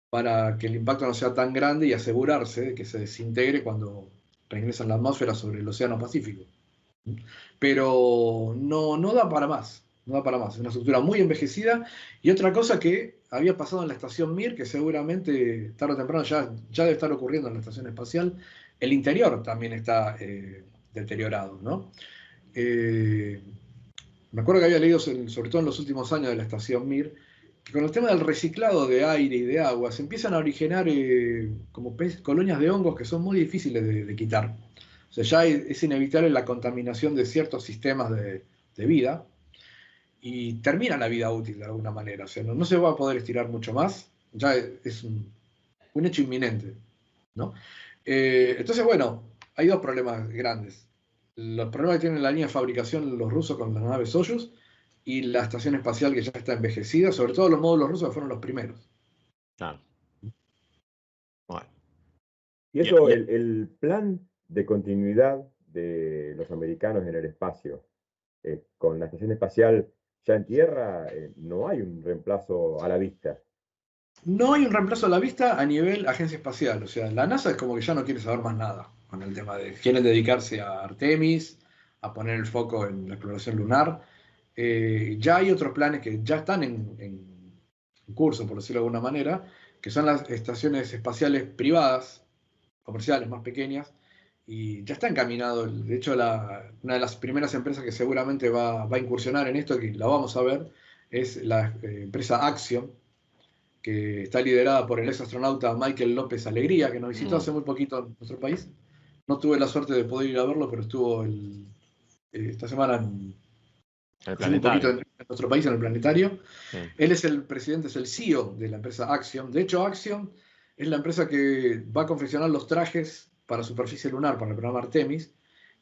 para que el impacto no sea tan grande y asegurarse de que se desintegre cuando regresa a la atmósfera sobre el Océano Pacífico. Pero no da para más. no da para más. Es una estructura muy envejecida. Y otra cosa que había pasado en la estación Mir, que seguramente tarde o temprano ya debe estar ocurriendo en la estación espacial, el interior también está deteriorado, ¿no? Me acuerdo que había leído, sobre todo en los últimos años de la estación Mir, que con el tema del reciclado de aire y de agua se empiezan a originar como colonias de hongos que son muy difíciles de quitar. O sea, ya es inevitable la contaminación de ciertos sistemas de vida y termina la vida útil de alguna manera. O sea, no se va a poder estirar mucho más, ya es un hecho inminente, ¿no? Entonces, bueno, hay dos problemas grandes. Los problemas que tienen la línea de fabricación los rusos con la nave Soyuz y la estación espacial que ya está envejecida, sobre todo los módulos rusos que fueron los primeros. Claro. Bueno. Y eso, Bien. el plan de continuidad de los americanos en el espacio, con la estación espacial ya en tierra, no hay un reemplazo a la vista. No hay un reemplazo a la vista a nivel agencia espacial. O sea, la NASA es como que ya no quiere saber más nada con el tema de quieren dedicarse a Artemis, a poner el foco en la exploración lunar. Ya hay otros planes que ya están en curso, por decirlo de alguna manera, que son las estaciones espaciales privadas, comerciales más pequeñas, y ya está encaminado. De hecho, una de las primeras empresas que seguramente va a incursionar en esto, que la vamos a ver, es la empresa Axiom, que está liderada por el ex astronauta Michael López Alegría, que nos visitó hace muy poquito en nuestro país. No tuve la suerte de poder ir a verlo, pero estuvo esta semana un poquito en nuestro país, en el planetario. Sí. Él es el presidente, es el CEO de la empresa Axiom. De hecho, Axiom es la empresa que va a confeccionar los trajes para superficie lunar, para el programa Artemis,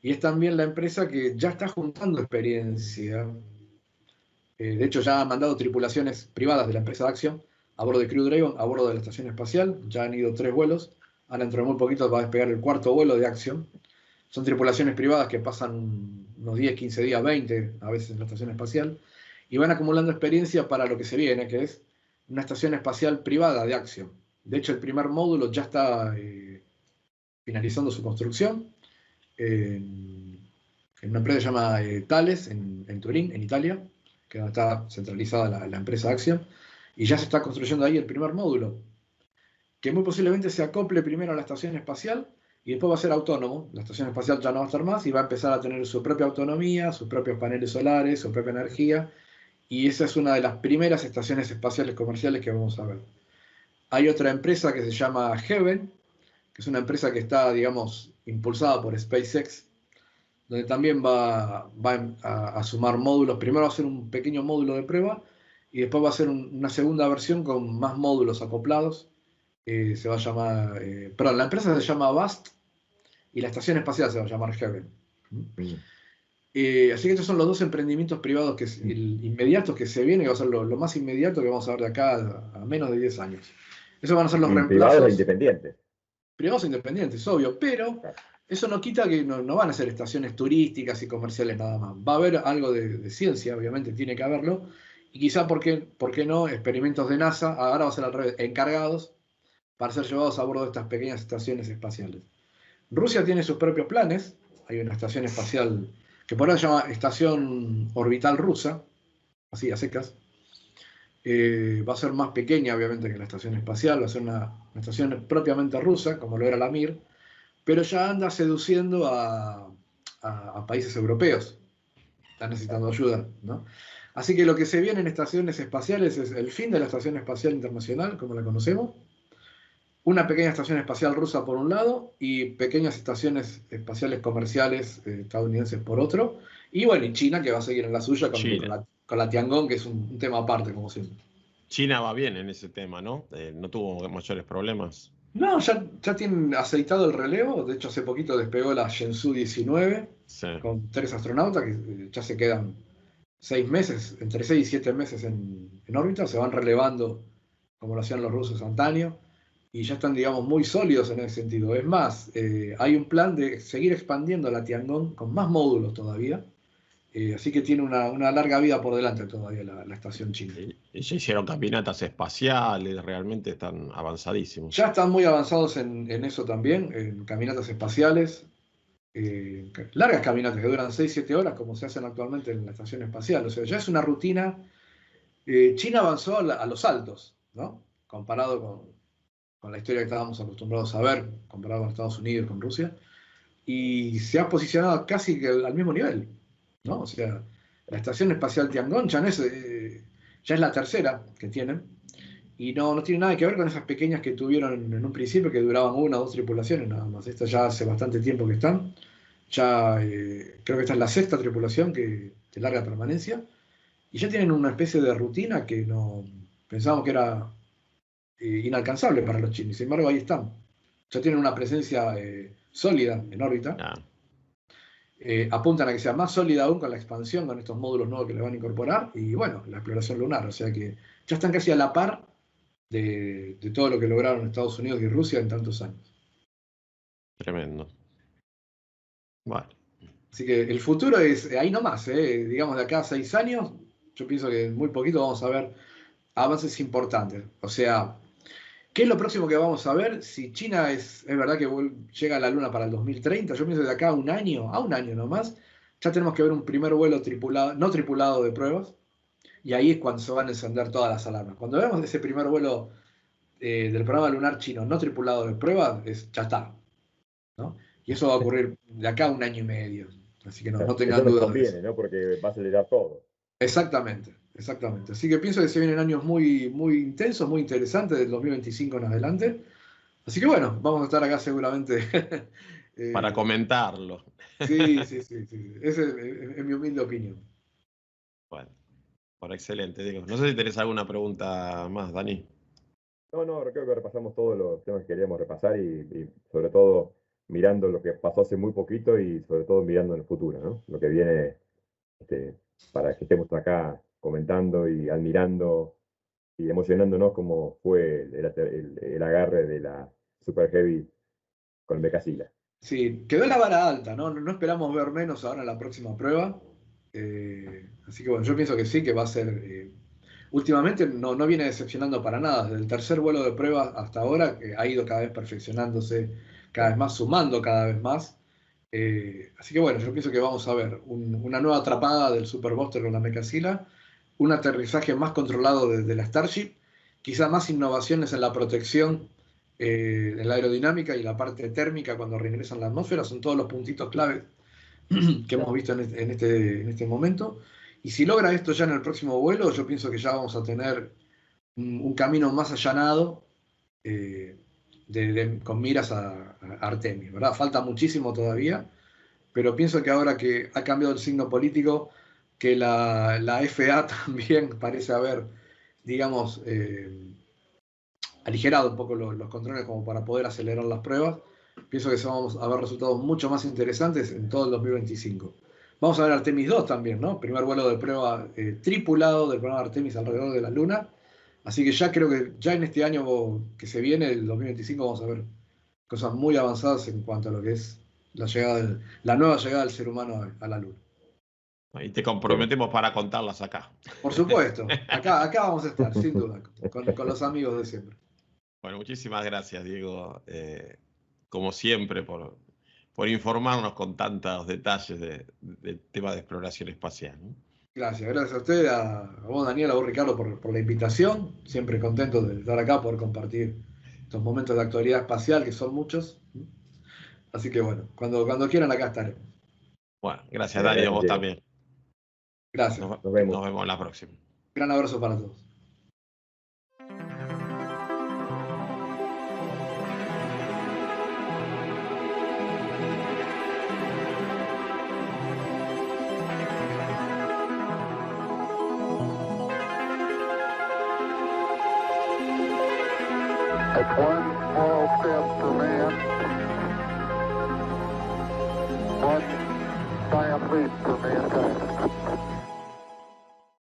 y es también la empresa que ya está juntando experiencia. De hecho, ya ha mandado tripulaciones privadas de la empresa Axiom a bordo de Crew Dragon, a bordo de la estación espacial. Ya han ido 3 vuelos. Ahora dentro de muy poquito va a despegar el 4.º vuelo de Axiom. Son tripulaciones privadas que pasan unos 10, 15 días, 20 a veces en la estación espacial, y van acumulando experiencia para lo que se viene, que es una estación espacial privada de Axiom. De hecho, el primer módulo ya está finalizando su construcción en una empresa que se llama Thales, en Turín, en Italia, que está centralizada la empresa Axiom, y ya se está construyendo ahí el primer módulo, que muy posiblemente se acople primero a la estación espacial y después va a ser autónomo. La estación espacial ya no va a estar más y va a empezar a tener su propia autonomía, sus propios paneles solares, su propia energía, y esa es una de las primeras estaciones espaciales comerciales que vamos a ver. Hay otra empresa que se llama Heaven, que es una empresa que está, digamos, impulsada por SpaceX, donde también va a sumar módulos. Primero va a ser un pequeño módulo de prueba y después va a ser una segunda versión con más módulos acoplados. Se va a llamar, perdón, la empresa se llama VAST y la estación espacial se va a llamar Heaven. Así que estos son los dos emprendimientos privados inmediatos que se vienen, y va a ser lo más inmediato que vamos a ver de acá a menos de 10 años. Esos van a ser los reemplazos. Privados e independientes. Privados e independientes, obvio, pero eso no quita que no van a ser estaciones turísticas y comerciales nada más. Va a haber algo de ciencia, obviamente tiene que haberlo, y quizá, ¿por qué no? Experimentos de NASA, ahora va a ser al revés, encargados para ser llevados a bordo de estas pequeñas estaciones espaciales. Rusia tiene sus propios planes. Hay una estación espacial que por ahora se llama Estación Orbital Rusa, así a secas. Va a ser más pequeña, obviamente, que la estación espacial. Va a ser una estación propiamente rusa, como lo era la Mir, pero ya anda seduciendo a países europeos. Están necesitando ayuda, ¿no? Así que lo que se viene en estaciones espaciales es el fin de la Estación Espacial Internacional, como la conocemos, una pequeña estación espacial rusa por un lado y pequeñas estaciones espaciales comerciales estadounidenses por otro. Y bueno, y China, que va a seguir en la suya con la Tiangong, que es un tema aparte, como siempre. China va bien en ese tema, ¿no? No tuvo mayores problemas. No, ya tienen aceitado el relevo. De hecho, hace poquito despegó la Shenzhou 19 con 3 astronautas que ya se quedan 6 meses, entre 6 y 7 meses en órbita. Se van relevando como lo hacían los rusos antaño. Y ya están, digamos, muy sólidos en ese sentido. Es más, hay un plan de seguir expandiendo la Tiangong con más módulos todavía. Así que tiene una larga vida por delante todavía la estación china. Y ya hicieron caminatas espaciales, realmente están avanzadísimos. Ya están muy avanzados en eso también, en caminatas espaciales. largas caminatas que duran 6-7 horas, como se hacen actualmente en la estación espacial. O sea, ya es una rutina. China avanzó a los saltos, ¿no? Comparado con la historia que estábamos acostumbrados a ver, comparado con Estados Unidos, con Rusia, y se ha posicionado casi que al mismo nivel, ¿no? O sea, la estación espacial Tiangong ya es la tercera que tienen, y no tiene nada que ver con esas pequeñas que tuvieron en un principio, que duraban 1 o 2 tripulaciones nada más. Estas ya hace bastante tiempo que están. Ya creo que esta es la 6ª tripulación de larga permanencia, y ya tienen una especie de rutina que no pensábamos que era inalcanzable para los chinos. Sin embargo, ahí están. Ya tienen una presencia sólida en órbita. Ah, Apuntan a que sea más sólida aún con la expansión, con estos módulos nuevos que le van a incorporar, y bueno, la exploración lunar. O sea que ya están casi a la par de todo lo que lograron Estados Unidos y Rusia en tantos años. tremendo. Bueno, Así que el futuro es ahí nomás, digamos de acá a 6 años, yo pienso que en muy poquito vamos a ver avances importantes. O sea, ¿qué es lo próximo que vamos a ver? Si China es verdad que llega a la Luna para el 2030, yo pienso que de acá a un año nomás, ya tenemos que ver un primer vuelo tripulado, no tripulado de pruebas, y ahí es cuando se van a encender todas las alarmas. Cuando vemos ese primer vuelo del programa lunar chino no tripulado de pruebas, ya está, ¿no? Y eso va a ocurrir de acá a un año y medio. Así que no tengan Eso nos dudas de eso. conviene, ¿no? Porque va a acelerar todo. Exactamente. Así que pienso que se vienen años muy, muy intensos, muy interesantes del 2025 en adelante. Así que bueno, vamos a estar acá seguramente. para comentarlo. Sí. Esa es mi humilde opinión. Bueno, excelente, Diego. No sé si tenés alguna pregunta más, Dani. No, creo que repasamos todos los temas que queríamos repasar y sobre todo mirando lo que pasó hace muy poquito y sobre todo mirando en el futuro, ¿no? Lo que viene para que estemos acá comentando y admirando y emocionándonos como fue el agarre de la Super Heavy con Becasila. Sí, quedó la vara alta, ¿no? No esperamos ver menos ahora en la próxima prueba. Así que bueno, yo pienso que sí, que va a ser. Últimamente no viene decepcionando para nada. Desde el tercer vuelo de prueba hasta ahora, que ha ido cada vez perfeccionándose, cada vez más, sumando cada vez más. Así que bueno, yo pienso que vamos a ver una nueva atrapada del Super Buster con la Mecasila, un aterrizaje más controlado desde la Starship, quizá más innovaciones en la protección, en la aerodinámica y la parte térmica cuando regresan a la atmósfera. Son todos los puntitos claves que hemos visto en este momento. Y si logra esto ya en el próximo vuelo, yo pienso que ya vamos a tener un camino más allanado con miras a Artemis, ¿verdad? Falta muchísimo todavía, pero pienso que ahora que ha cambiado el signo político, que la FA también parece haber, digamos, aligerado un poco los controles como para poder acelerar las pruebas, pienso que vamos a ver resultados mucho más interesantes en todo el 2025. Vamos a ver Artemis 2 también, ¿no? Primer vuelo de prueba tripulado del programa Artemis alrededor de la Luna. Así que ya creo que ya en este año que se viene, el 2025, vamos a ver cosas muy avanzadas en cuanto a lo que es la nueva llegada del ser humano a la Luna. Y te comprometemos para contarlas acá. Por supuesto, acá vamos a estar, sin duda, con los amigos de siempre. Bueno, muchísimas gracias, Diego, como siempre, por informarnos con tantos detalles del tema de exploración espacial, ¿no? Gracias a usted, a vos, Daniel, a vos, Ricardo, por la invitación. Siempre contento de estar acá, poder compartir estos momentos de actualidad espacial, que son muchos. Así que bueno, cuando quieran acá estaremos. Bueno, gracias, Dani, a vos también. Gracias. Nos vemos la próxima. Gran abrazo para todos. That's one small step for man, one giant leap for mankind.